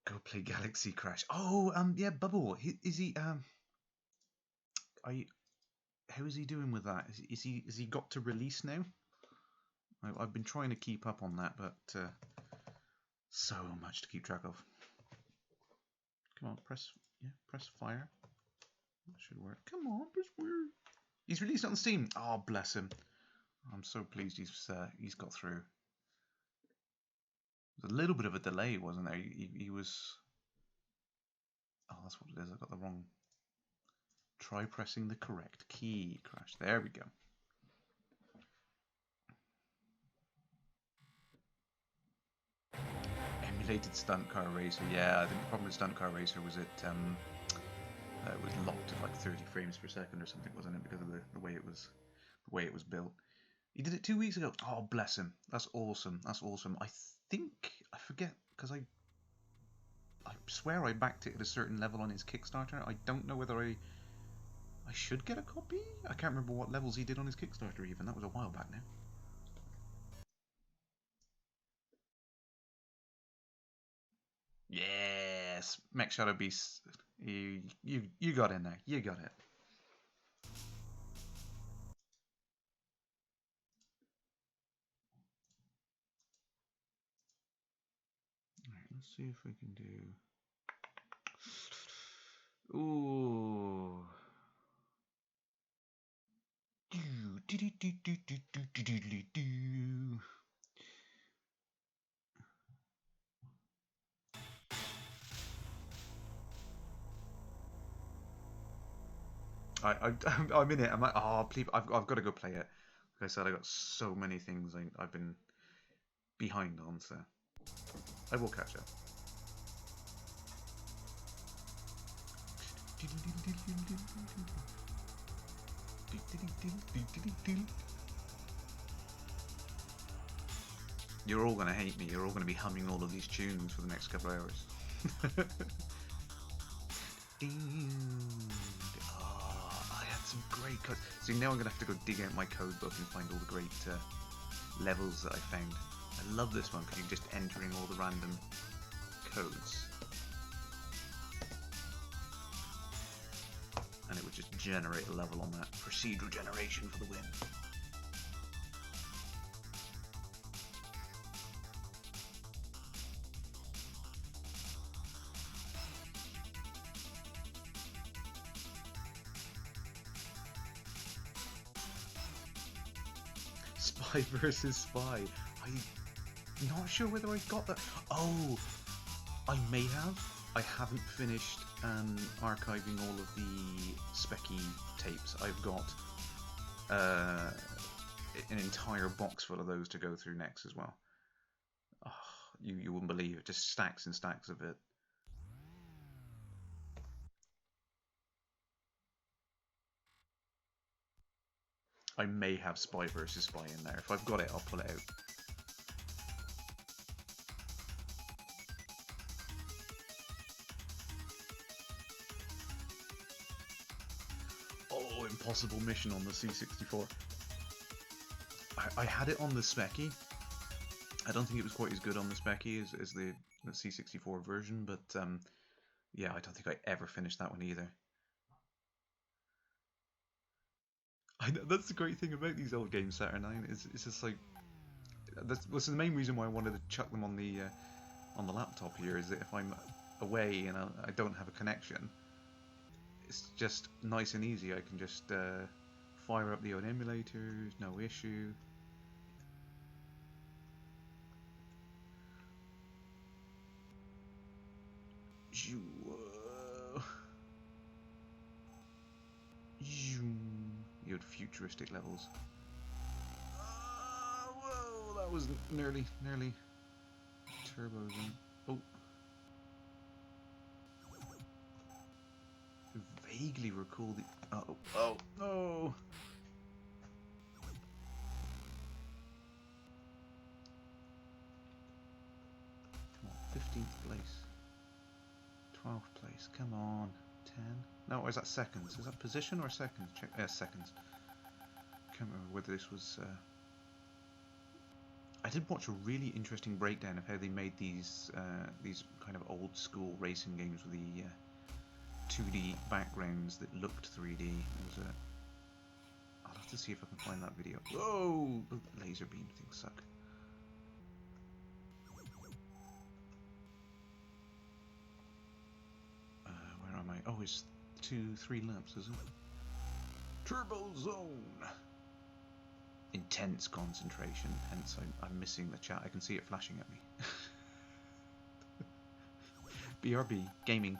Go play Galaxy Crash. Oh, yeah, Bubble. Is he how is he doing with that? Is he got to release now? I've been trying to keep up on that, but so much to keep track of. Come on, press fire. That should work. Come on, press fire. He's released it on Steam. Oh, bless him. I'm so pleased he's got through. There's a little bit of a delay, wasn't there? He was. Oh, that's what it is. I got the wrong. Try pressing the correct key, Crash. There we go. Emulated Stunt Car Racer. Yeah, I think the problem with Stunt Car Racer was it was locked at like 30 frames per second or something, wasn't it? Because of the way it was built. He did it 2 weeks ago. Oh, bless him. That's awesome. That's awesome. I think I forget because I swear I backed it at a certain level on his Kickstarter. I don't know whether I should get a copy. I can't remember what levels he did on his Kickstarter even. That was a while back now. Yes, Mech Shadow Beast. You got in there. You got it. Alright, let's see if we can do. Ooh. I'm in it. I'm like, oh, please, I've got to go play it. Like I said, I got so many things I've been behind on, so I will catch up. You're all gonna hate me. You're all gonna be humming all of these tunes for the next couple of hours. Oh, I had some great codes. See, now I'm gonna have to go dig out my code book and find all the great levels that I found. I love this one because you're just entering all the random codes. And it would just generate a level on that. Procedural generation for the win. Spy versus Spy. I'm not sure whether I got that. Oh, I may have. I haven't finished archiving all of the Specky tapes. I've got an entire box full of those to go through next as well. Oh, you wouldn't believe it. Just stacks and stacks of it. I may have Spy versus Spy in there. If I've got it, I'll pull it out. Oh, impossible mission on the C64. I had it on the Specky. I don't think it was quite as good on the Specky as the C64 version, but yeah, I don't think I ever finished that one either. I know, that's the great thing about these old games, Saturn 9. It's just like that's the main reason why I wanted to chuck them on the laptop here. Is that if I'm away and I don't have a connection, it's just nice and easy. I can just fire up the old emulators, no issue. You had futuristic levels. Whoa, that was nearly turbos. Oh. recall the... Oh, oh, no! Come on, 15th place. 12th place, come on. 10? No, or is that seconds? Is that position or seconds? Check, seconds. Can't remember whether this was... I did watch a really interesting breakdown of how they made these kind of old school racing games with the 2D backgrounds that looked 3D. It was I'll have to see if I can find that video. Whoa! The laser beam things suck. Where am I? Oh, it's 2-3 laps, is it? Turbo Zone! Intense concentration, hence I'm missing the chat. I can see it flashing at me. BRB, gaming.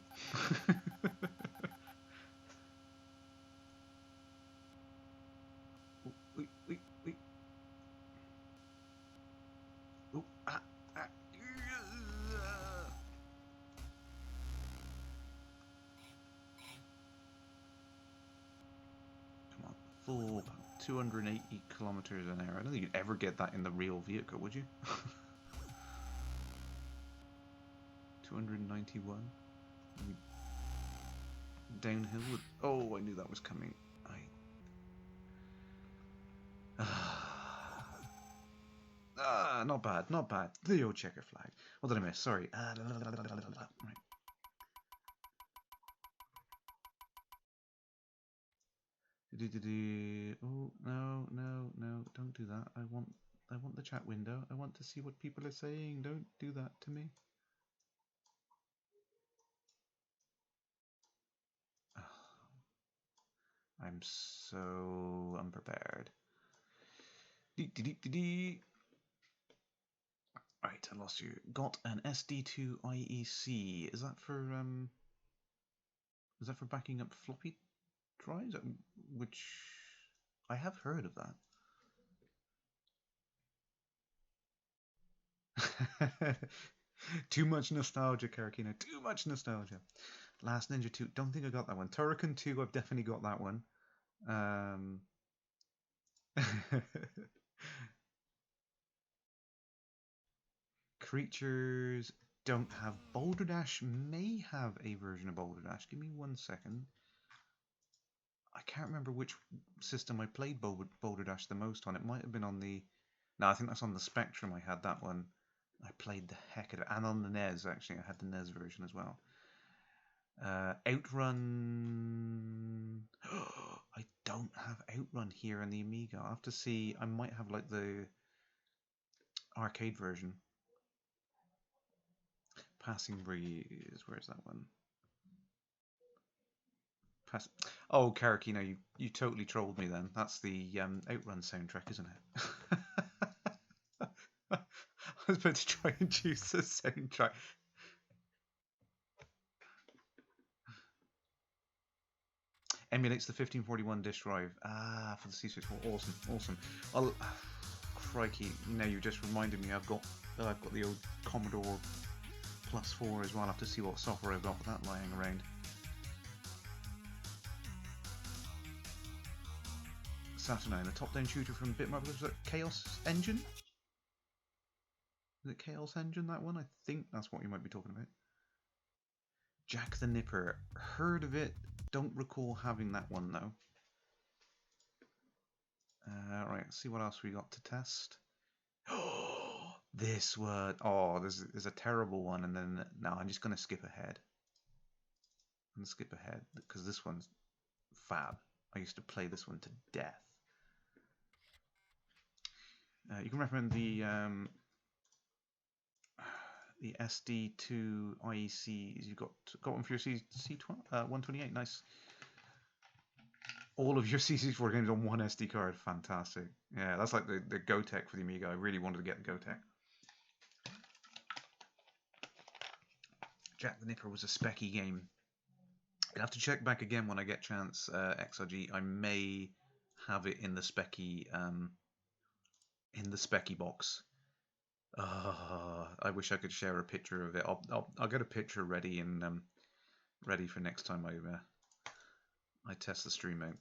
Wait, wait, wait. Oh, ah, ah. Come on, full 280 kilometers an hour. I don't think you'd ever get that in the real vehicle, would you? 291. Downhill with... Oh, I knew that was coming. Not bad, not bad. The old checker flag. What did I miss? Sorry. Right. Oh, no, no, no, don't do that. I want the chat window. I want to see what people are saying. Don't do that to me. I'm so unprepared. Right, I lost you. Got an SD2 IEC. Is that for backing up floppy drives? Which I have heard of that. Too much nostalgia, Karakina. Too much nostalgia. Last Ninja 2. Don't think I got that one. Turrican 2, I've definitely got that one. Creatures don't have Boulder Dash. May have a version of Boulder Dash. Give me 1 second. I can't remember which system I played Boulder Dash the most on. It might have been on the... No, I think that's on the Spectrum. I had that one. I played the heck of it. And on the NES, actually. I had the NES version as well. Outrun... I don't have Outrun here on the Amiga. I'll have to see. I might have like the arcade version. Passing Breeze. Where's that one? Oh, Karakina, you totally trolled me then. That's the Outrun soundtrack, isn't it? I was about to try and choose the soundtrack. Emulates the 1541 disk drive. Ah, for the C64. Awesome, awesome. Crikey! Now you just reminded me. I've got the old Commodore +4 as well. I'll have to see what software I've got for that lying around. Saturnine, a top-down shooter from Bitmap. Was that Chaos Engine? Is it Chaos Engine, that one? I think that's what you might be talking about. Jack the Nipper. Heard of it. Don't recall having that one, though. Right, let's see what else we got to test. This one. Oh, there's a terrible one, and then... No, I'm just going to skip ahead. I'm going to skip ahead, because this one's fab. I used to play this one to death. You can recommend the SD2 IECs. You got one for your C128. Nice. All of your C64 games on one SD card. Fantastic. Yeah, that's like the GoTech for the Amiga. I really wanted to get the GoTech. Jack the Nipper was a specky game. I'll have to check back again when I get chance. XRG. I may have it in the specky box. I wish I could share a picture of it. I'll get a picture ready and ready for next time I test the stream out.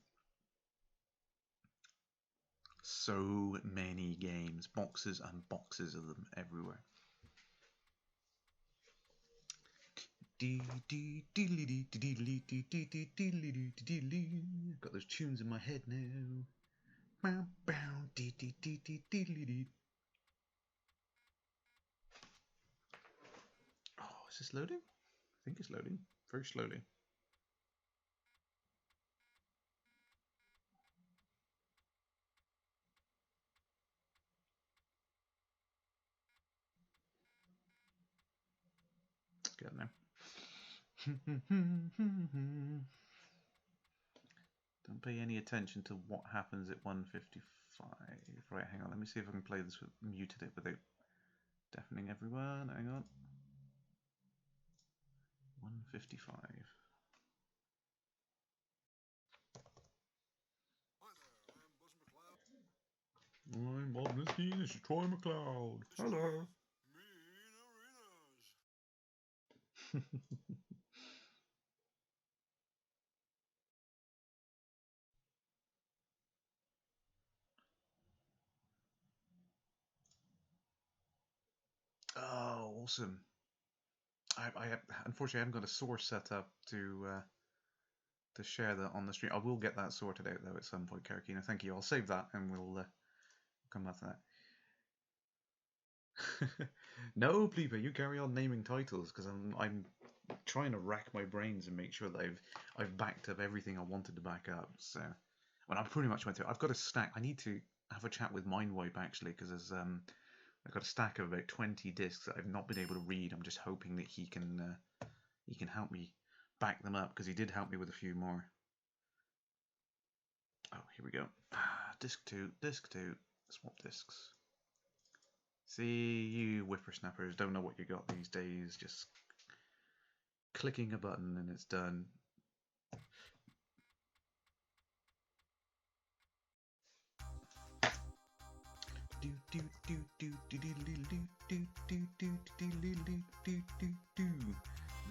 So many games, boxes and boxes of them everywhere. Got those tunes in my head now. Oh, is this loading? I think it's loading very slowly. It's getting there. Don't pay any attention to what happens at 1:55. Right, hang on. Let me see if I can play this with muted it without deafening everyone. Hang on. 1:55. I'm Bob Nisky, this is Troy McLeod. Hello. Oh, awesome. I unfortunately I haven't got a source set up to share that on the stream. I will get that sorted out though at some point, Karakina. Thank you. I'll save that and we'll come back to that. No, Pleaper, you carry on naming titles because I'm trying to rack my brains and make sure that I've backed up everything I wanted to back up. So, well, I pretty much went through. I've got a stack. I need to have a chat with Mindwipe actually because there's I've got a stack of about 20 discs that I've not been able to read. I'm just hoping that he can help me back them up because he did help me with a few more. Oh, here we go. Disc 2, swap discs. See, you whippersnappers don't know what you got these days. Just clicking a button and it's done.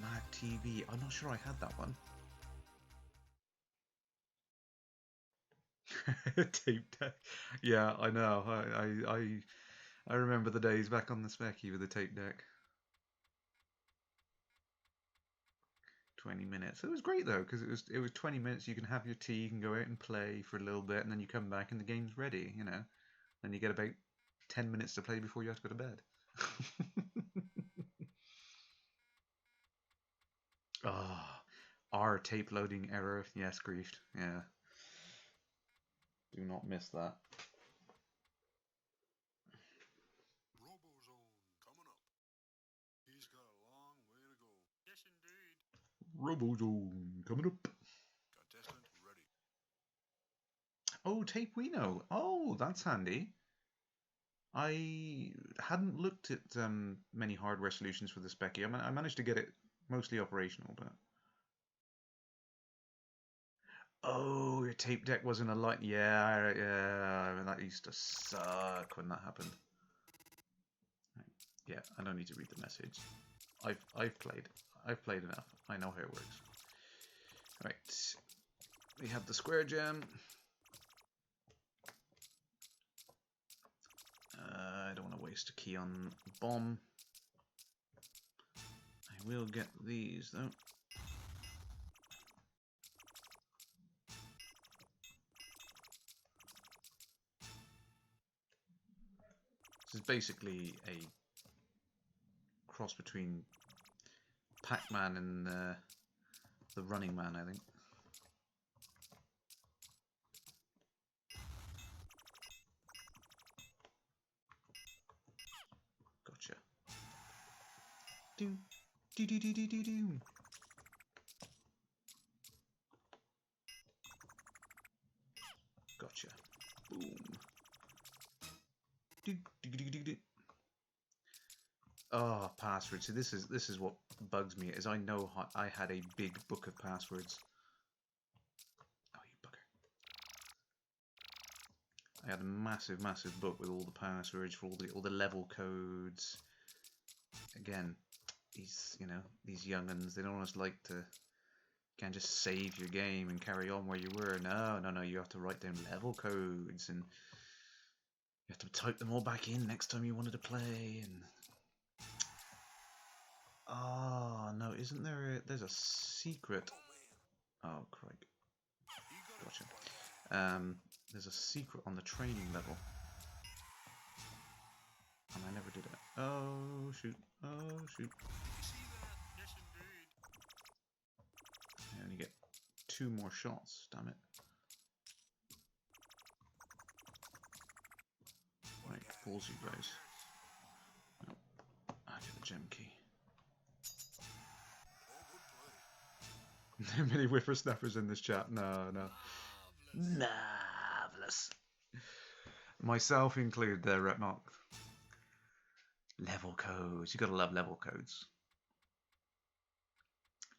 Mad TV. I'm not sure I had that one. Tape deck. Yeah, I know. I remember the days back on the Specky with the tape deck. 20 minutes. It was great though because it was 20 minutes. You can have your tea, you can go out and play for a little bit, and then you come back and the game's ready. You know, then you get about 10 minutes to play before you have to go to bed. Ah, our tape loading error. Yes, griefed. Yeah. Do not miss that. Robozone coming up. Oh, tape we know. Oh, that's handy. I hadn't looked at many hardware solutions for the Specky. I managed to get it mostly operational, but oh, your tape deck wasn't a light. Yeah, yeah. I mean, that used to suck when that happened. Right. Yeah, I don't need to read the message. I've played enough. I know how it works. Right. We have the square gem. I don't want to waste a key on bomb. I will get these though. This is basically a cross between Pac-Man and the Running Man, I think. Gotcha. Do do do do do do do. Gotcha. Boom. Do do do do do. Oh, passwords. So this is what bugs me. Is I know I had a big book of passwords. Oh, you bugger! I had a massive book with all the passwords for all the level codes. Again, these young'uns, they don't always like to can't just save your game and carry on where you were. No, no, no. You have to write down level codes and you have to type them all back in next time you wanted to play. And oh no, isn't there? There's a secret. Oh, Craig. Gotcha. There's a secret on the training level. And I never did it. Oh, shoot. Oh, shoot. I only get 2 more shots, damn it. Right, balls you guys. Nope. I get the gem key. Many whippersnappers in this chat. No, no. Marvelous. Myself included there, Retmark. Level codes. You gotta love level codes.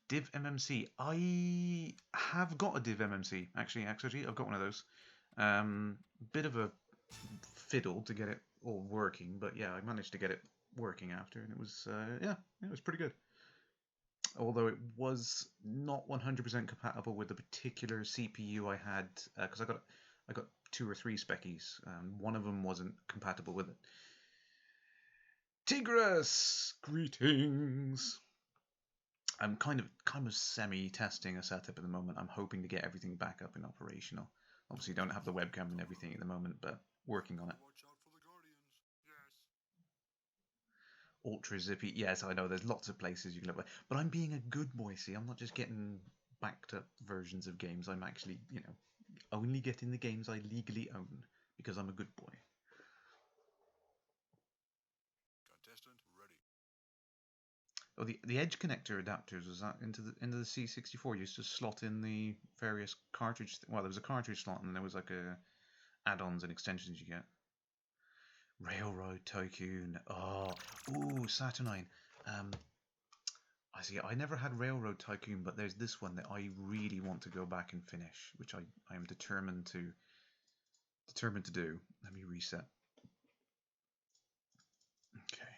Div MMC. I have got a Div MMC, actually, I've got one of those. Bit of a fiddle to get it all working, but yeah, I managed to get it working after, and it was, yeah, it was pretty good. Although it was not 100% compatible with the particular CPU I had, because I got 2 or 3 speckies. One of them wasn't compatible with it. Tigris, greetings. I'm kind of semi-testing a setup at the moment. I'm hoping to get everything back up and operational. Obviously, don't have the webcam and everything at the moment, but working on it. Ultra zippy. Yes, I know. There's lots of places you can look. But I'm being a good boy. See, I'm not just getting backed up versions of games. I'm actually, you know, only getting the games I legally own because I'm a good boy. Contestant ready. Oh, the edge connector adapters, was that into the C64? Used to slot in the various cartridge. Well, there was a cartridge slot, and there was like a add-ons and extensions you get. Railroad Tycoon. Oh, ooh, Saturnine. I see. I never had Railroad Tycoon, but there's this one that I really want to go back and finish, which I am determined to do. Let me reset. Okay.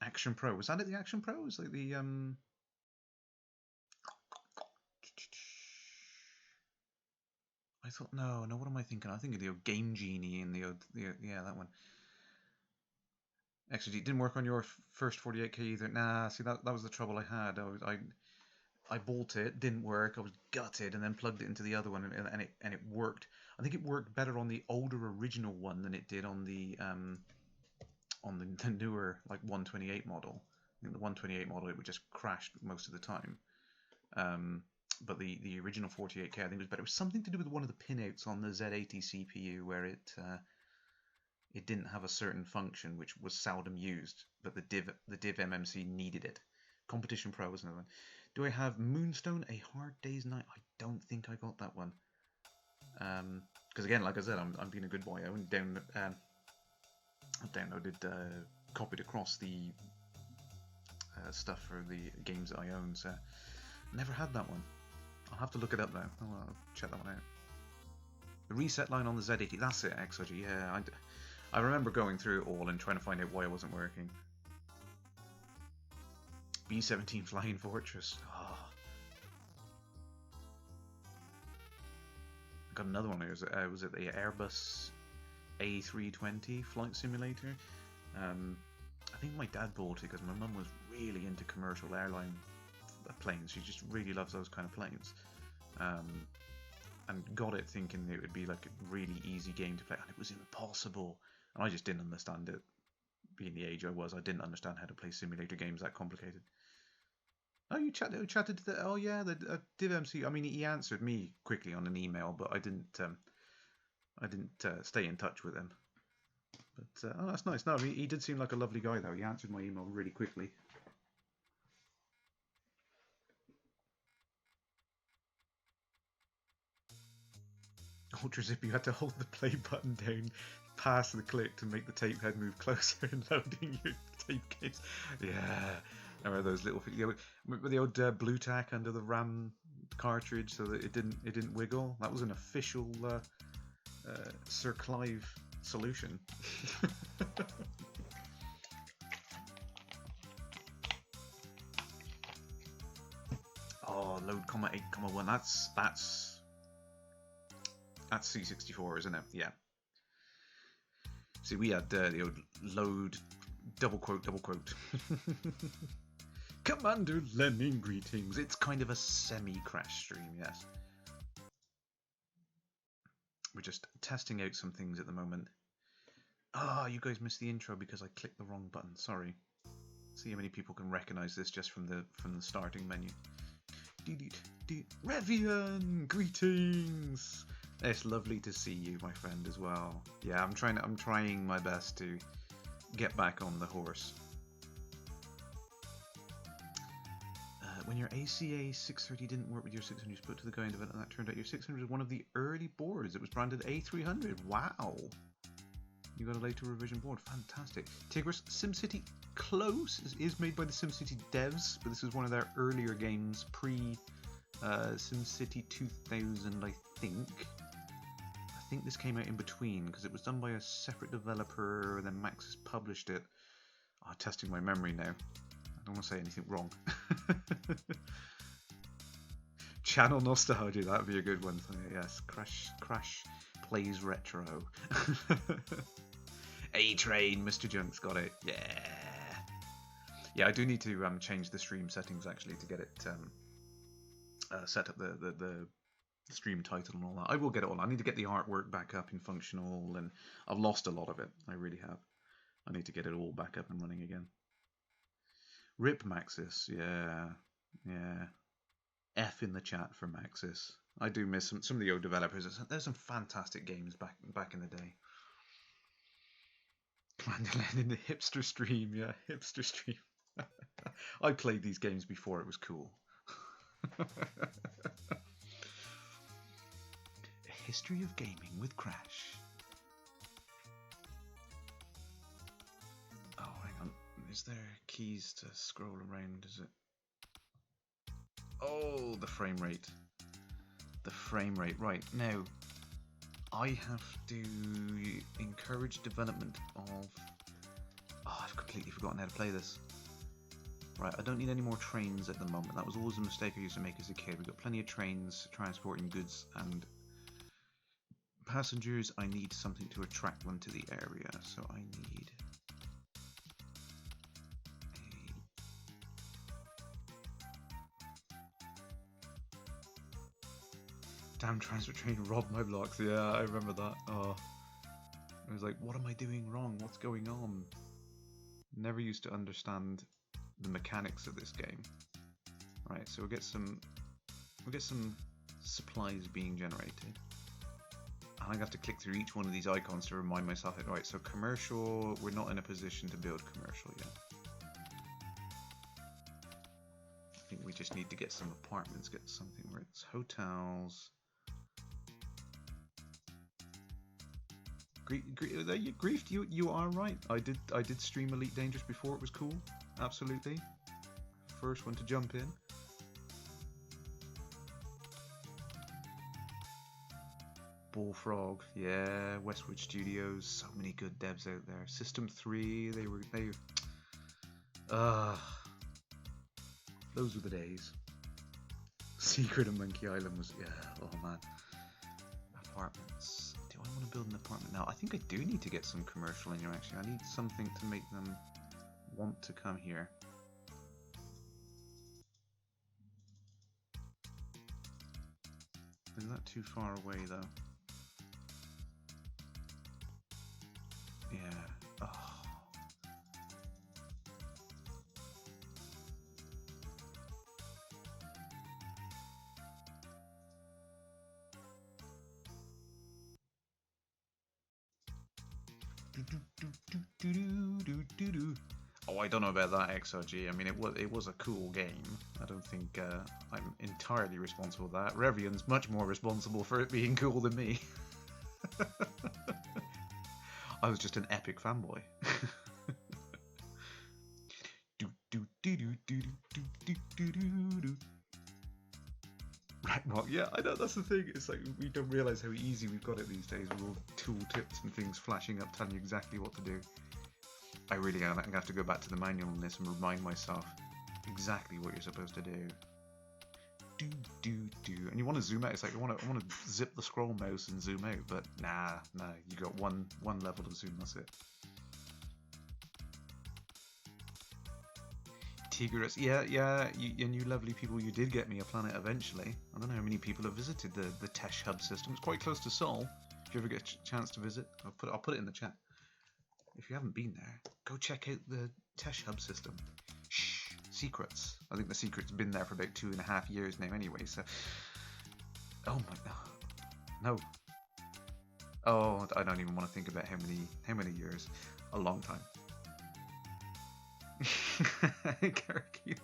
Action Pro. Was that it? The Action Pro? Was like the I thought no. What am I thinking? I think of the old Game Genie and the yeah, that one. Actually, it didn't work on your first 48K either. Nah, see that was the trouble I had. I bought it, didn't work. I was gutted, and then plugged it into the other one, and it worked. I think it worked better on the older original one than it did on the newer like 128 model. I think the 128 model it would just crash most of the time. But the original 48K I think was better. It was something to do with one of the pinouts on the Z80 CPU where it didn't have a certain function which was seldom used, but the Div MMC needed it. Competition Pro was another one. Do I have Moonstone: A Hard Day's Night? I don't think I got that one. Because again, like I said, I'm being a good boy. I went down, downloaded, copied across the stuff for the games that I own. So never had that one. I'll have to look it up though. I'll check that one out. The reset line on the Z80. That's it. XOG. Yeah, I remember going through it all and trying to find out why it wasn't working. B-17 Flying Fortress. Oh. I got another one. Was it the Airbus A320 flight simulator? I think my dad bought it because my mum was really into commercial airline planes. She just really loves those kind of planes. And got it thinking it would be like a really easy game to play, and it was impossible. And I just didn't understand it. Being the age I was, I didn't understand how to play simulator games that complicated. Oh, you chatted to the... Oh, yeah, the Div MC. I mean, he answered me quickly on an email, but I didn't stay in touch with him. But, oh, that's nice. No, he did seem like a lovely guy, though. He answered my email really quickly. Ultra Zip, you had to hold the play button down past the click to make the tape head move closer in loading your tape case. Yeah, I remember those little things. Remember the old blue tack under the RAM cartridge so that it didn't wiggle. That was an official Sir Clive solution. Oh, load comma 8 comma 1. That's C64, isn't it? Yeah. See, we had the old load double quote. Commander Lenin greetings. It's kind of a semi-crash stream, yes. We're just testing out some things at the moment. Ah, you guys missed the intro because I clicked the wrong button. Sorry. See how many people can recognize this just from the starting menu. Revian, greetings. It's lovely to see you, my friend, as well. Yeah, I'm trying my best to get back on the horse. When your ACA 630 didn't work with your 600, you spoke to the guy in development, and that turned out your 600 was one of the early boards. It was branded A300. Wow. You got a later revision board. Fantastic. Tigris, SimCity Close is made by the SimCity devs, but this is one of their earlier games, pre SimCity 2000, I think. I think this came out in between, because it was done by a separate developer, and then Maxis published it. Oh, testing my memory now. I don't want to say anything wrong. Channel nostalgia, that would be a good one. Yes, Crash plays retro. A-Train, Mr. Junk's got it. Yeah. Yeah, I do need to change the stream settings actually to get it set up the stream title and all that. I will get it all. I need to get the artwork back up in functional, and I've lost a lot of it. I really have. I need to get it all back up and running again. Rip Maxis, yeah. F in the chat for Maxis. I do miss some of the old developers. There's some fantastic games back in the day. Commander Len in the hipster stream, yeah, hipster stream. I played these games before it was cool. A history of gaming with Crash. Oh, hang on. Is there keys to scroll around? Is it? Oh, the frame rate. The frame rate. Right, now, I have to encourage development of... Oh, I've completely forgotten how to play this. Right, I don't need any more trains at the moment. That was always a mistake I used to make as a kid. We've got plenty of trains transporting goods and passengers. I need something to attract them to the area, so I need... Damn transport train robbed my blocks. Yeah, I remember that. Oh, I was like, what am I doing wrong? What's going on? Never used to understand the mechanics of this game. Right, so we'll get some supplies being generated. And I have to click through each one of these icons to remind myself that, right, so commercial, we're not in a position to build commercial yet. I think we just need to get some apartments, get something where it's hotels. Grief, you are right. I did stream Elite Dangerous before it was cool. Absolutely. First one to jump in. Bullfrog, yeah, Westwood Studios, so many good devs out there. System 3, those were the days. Secret of Monkey Island was, yeah, oh man. Apartments. Do I want to build an apartment now? I think I do need to get some commercial in here actually. I need something to make them want to come here. Isn't that too far away though? Yeah. Oh. Oh, I don't know about that XRG. I mean, it was a cool game. I don't think I'm entirely responsible for that. Revian's much more responsible for it being cool than me. I was just an epic fanboy. Right, yeah, I know, that's the thing. It's like we don't realise how easy we've got it these days with all tool tips and things flashing up telling you exactly what to do. I really am. I'm going to have to go back to the manual on this and remind myself exactly what you're supposed to do. And you want to zoom out. It's like I want to zip the scroll mouse and zoom out, but nah. You got one level to zoom. That's it. Tigris, yeah, and you lovely people, you did get me a planet eventually. I don't know how many people have visited the Tesh hub system. It's quite close to Sol. If you ever get a chance to visit, I'll put it in the chat. If you haven't been there, go check out the Tesh hub system. Shh, secrets. I think the secret's been there for about 2.5 years now anyway, so... Oh my god. No. Oh, I don't even want to think about how many years. A long time. Karakina.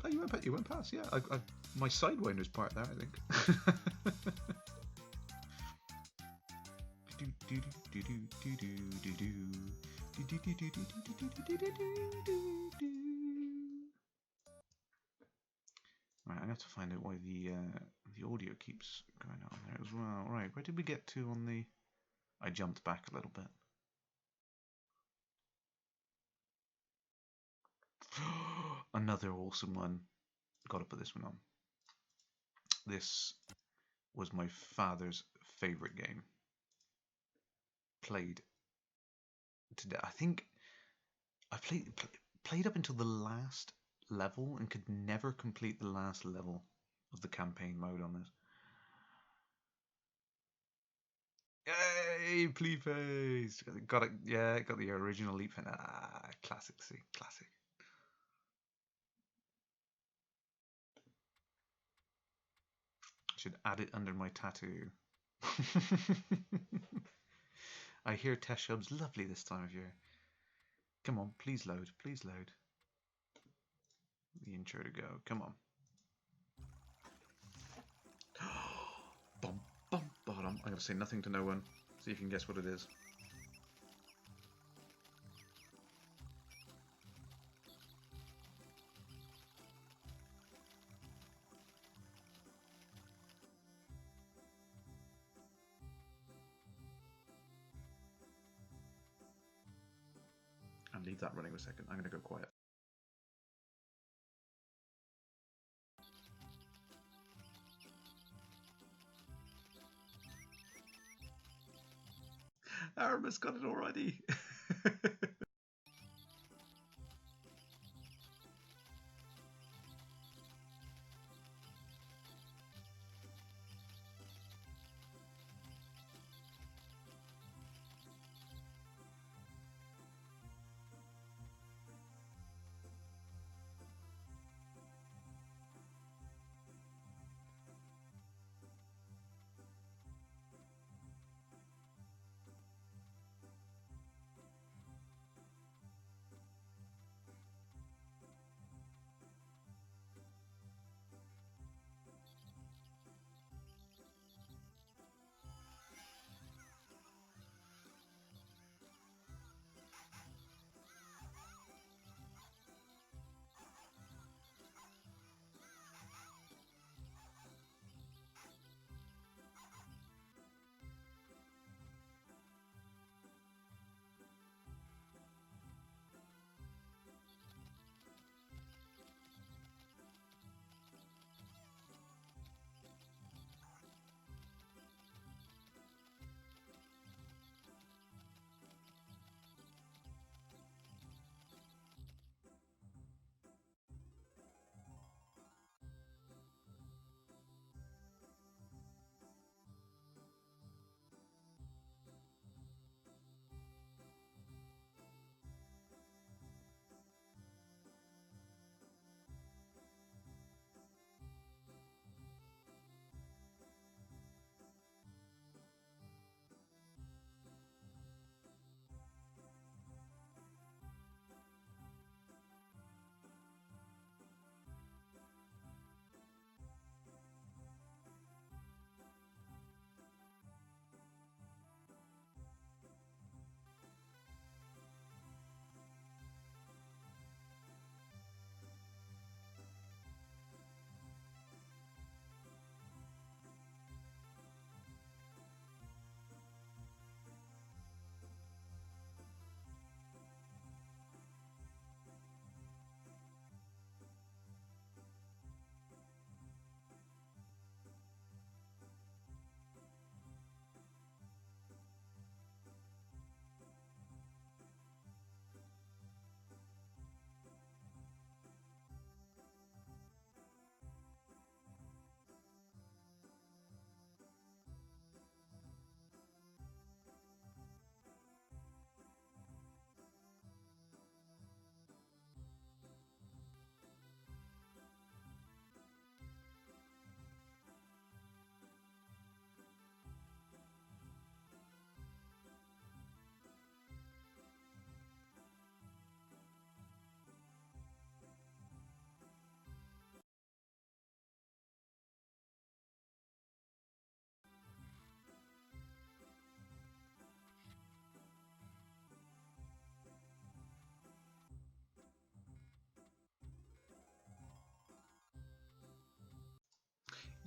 Oh, you went past, yeah. My Sidewinder's part there, I think. Right, I have to find out why the audio keeps going on there as well. Right, where did we get to on the... I jumped back a little bit. Another awesome one. Gotta put this one on. This was my father's favorite game. Played today. I think I played up until the last level and could never complete the last level of the campaign mode on this. Yay, Pleeface! Got it. Yeah, got the original leap fin. Ah, classic. See, classic. Should add it under my tattoo. I hear Teshub's lovely this time of year. Come on, please load. Please load. The intro to go. Come on. Bum, bum, bottom. I'm going to say nothing to no one. See if you can guess what it is. And leave that running for a second. I'm going to go quiet. Aramis got it already.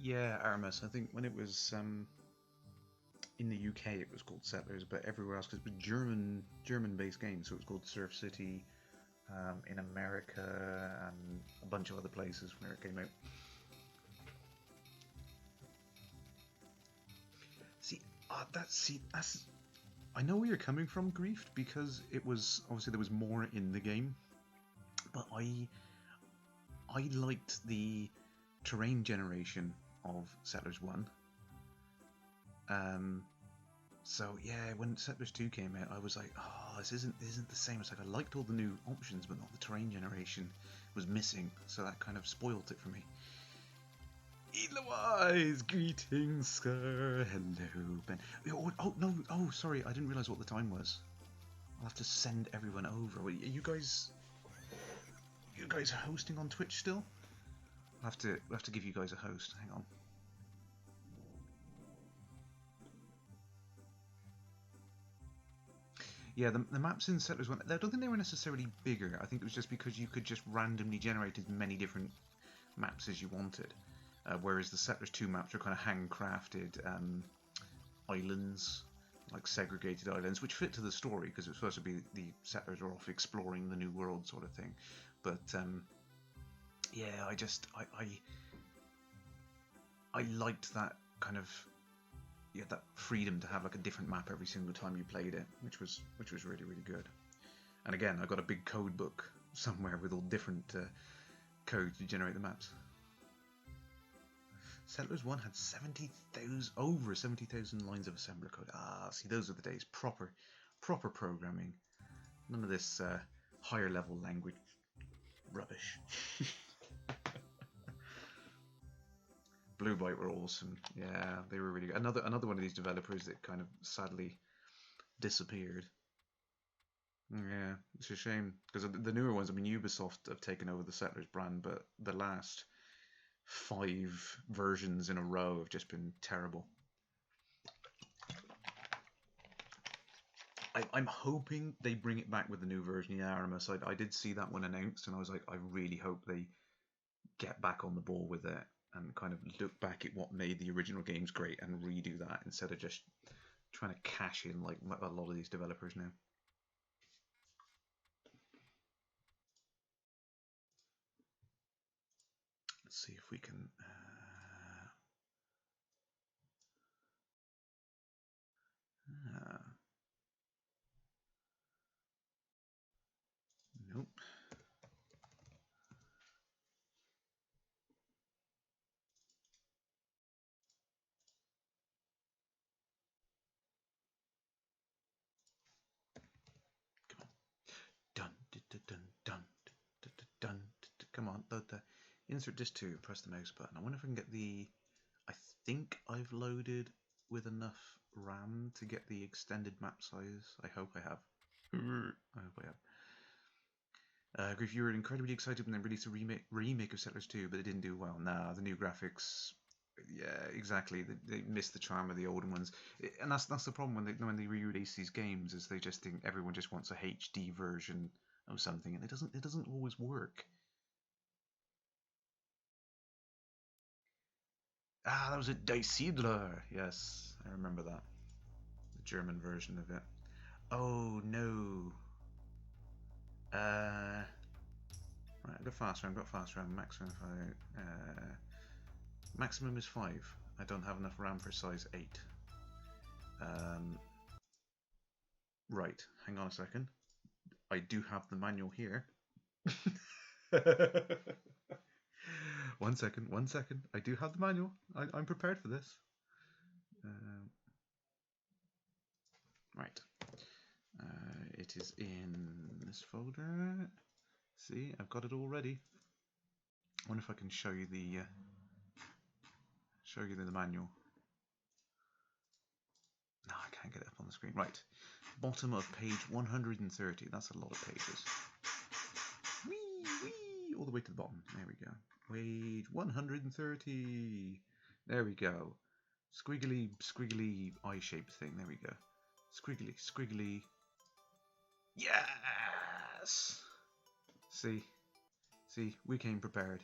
Yeah, Aramis. I think when it was in the UK, it was called Settlers, but everywhere else, because it was German-based game, so it was called Surf City in America and a bunch of other places where it came out. That's. I know where you're coming from, Grief, because it was obviously there was more in the game, but I liked the terrain generation of Settlers One. Um, so yeah, when Settlers Two came out, I was like, oh, this isn't the same. It's like I liked all the new options, but not the terrain generation was missing. So that kind of spoilt it for me. Eloise, greetings, sir. Hello, Ben. Oh no, oh sorry, I didn't realise what the time was. I'll have to send everyone over. Are you guys hosting on Twitch still? We'll have to give you guys a host. Hang on. Yeah, the maps in Settlers 1, I don't think they were necessarily bigger. I think it was just because you could just randomly generate as many different maps as you wanted. Whereas the Settlers 2 maps are kind of handcrafted islands, like segregated islands, which fit to the story because it was supposed to be the settlers are off exploring the new world sort of thing. But yeah, I liked that kind of that freedom to have like a different map every single time you played it, which was really really good. And again, I got a big code book somewhere with all different codes to generate the maps. Settlers 1 had 70,000, over 70,000 lines of assembler code. Ah, see, those are the days. Proper programming. None of this higher level language rubbish. Blue Byte were awesome. Yeah, they were really good. Another one of these developers that kind of sadly disappeared. Yeah, it's a shame because the newer ones. I mean, Ubisoft have taken over the Settlers brand, but the last 5 versions in a row have just been terrible. I'm hoping they bring it back with the new version. Yeah, Aramis. I did see that one announced, and I was like, I really hope they get back on the ball with it and kind of look back at what made the original games great and redo that instead of just trying to cash in like a lot of these developers now. Let's see if we can. Nope. Come on. Dun dun dun dun dun dun dun. Dun. Come on. The insert disc 2. Press the mouse button. I wonder if I can get the. I think I've loaded with enough RAM to get the extended map size. I hope I have. I hope I have. Griff, you were incredibly excited when they released a remake of Settlers 2, but it didn't do well. Nah, the new graphics, yeah, exactly. They missed the charm of the older ones, and that's the problem when they re-release these games is they just think everyone just wants a HD version of something, and it doesn't always work. Ah, that was a Die Siedler. Yes, I remember that. The German version of it. Oh no. Right, I've got fast round, maximum 5. Maximum is 5. I don't have enough RAM for size 8. Right, hang on a second. I do have the manual here. 1 second. I do have the manual. I'm prepared for this. Right. It is in this folder. See, I've got it all ready. I wonder if I can show you the manual. No, I can't get it up on the screen. Right, bottom of page 130. That's a lot of pages. Whee, all the way to the bottom. There we go. Page 130. There we go. Squiggly eye-shaped thing. There we go. Squiggly. Yes! See, we came prepared.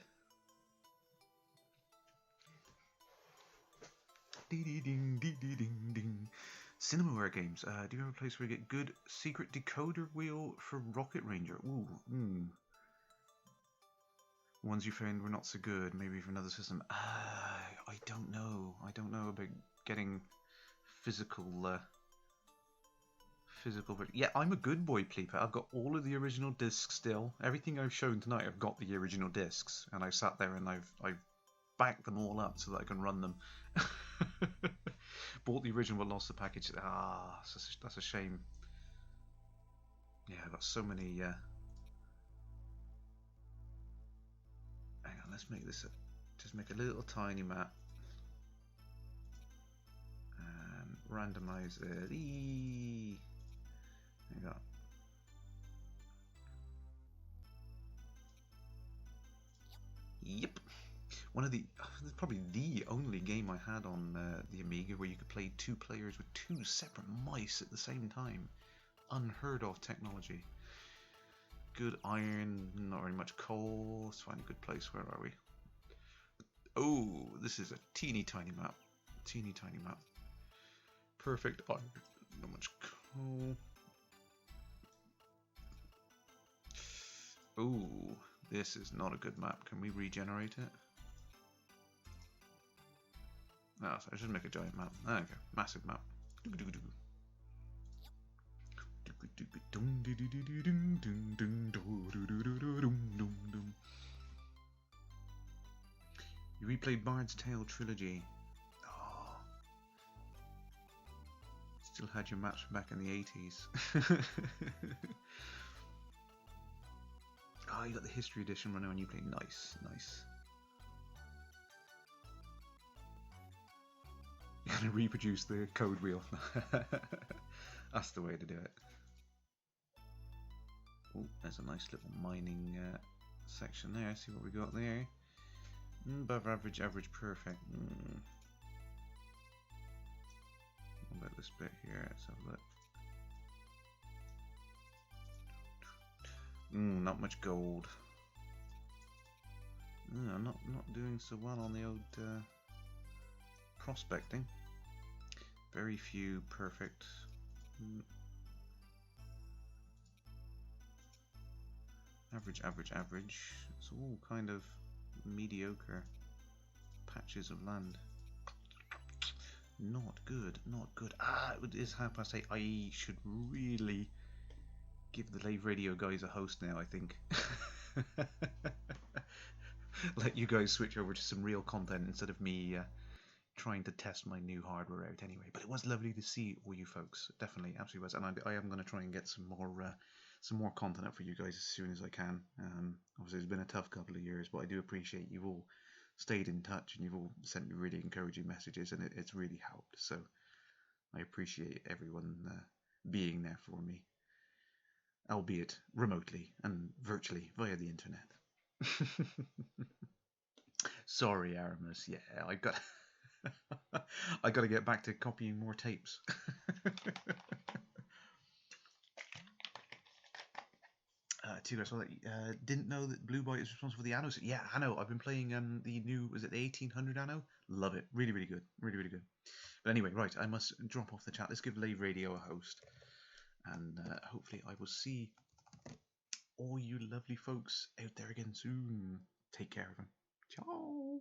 Ding, ding, ding, ding, ding. Cinemaware games. Do you have a place where you get good secret decoder wheel for Rocket Ranger? Ooh, Ones you found were not so good. Maybe for another system. I don't know. I don't know about getting physical. But yeah, I'm a good boy, Pleeper. I've got all of the original discs still. Everything I've shown tonight, I've got the original discs, and I've sat there and I've backed them all up so that I can run them. Bought the original but lost the package. That's a shame. Yeah, I've got so many. Hang on, let's make this. Just make a little tiny map. And randomize it. There you go. Yep. Probably the only game I had on the Amiga where you could play 2 players with 2 separate mice at the same time. Unheard of technology. Good iron, not very much coal. Let's find a good place. Where are we? Oh, this is a teeny tiny map. Teeny tiny map. Perfect iron, not much coal. Ooh, this is not a good map. Can we regenerate it? No, so I should make a giant map. Okay, massive map. You replayed Bard's Tale Trilogy. Oh. Still had your maps from back in the 80s. Oh, you got the History Edition running on Uplay. Nice, nice. You're going to reproduce the code wheel. That's the way to do it. Oh, there's a nice little mining section there. See what we got there. Above average, average, perfect. What about this bit here? Let's have a look. Not much gold. I'm not doing so well on the old prospecting. Very few perfect. Average, average, average. It's all kind of mediocre patches of land. Not good, not good. It is 8:30. I should really give the Lave Radio guys a host now, I think. Let you guys switch over to some real content instead of me trying to test my new hardware out anyway. But it was lovely to see all you folks. Definitely, absolutely was. And I am going to try and get some more content up for you guys as soon as I can. Obviously, it's been a tough couple of years, but I do appreciate you've all stayed in touch and you've all sent me really encouraging messages, and it's really helped. So I appreciate everyone being there for me, albeit remotely and virtually via the internet. Sorry, Aramis. Yeah, I got to get back to copying more tapes. Didn't know that Blue Boy is responsible for the Anno. Yeah, Anno. I've been playing the new, was it the 1800 Anno? Love it. Really, really good. Really, really good. But anyway, right, I must drop off the chat. Let's give Lave Radio a host. And hopefully I will see all you lovely folks out there again soon. Take care of them. Ciao.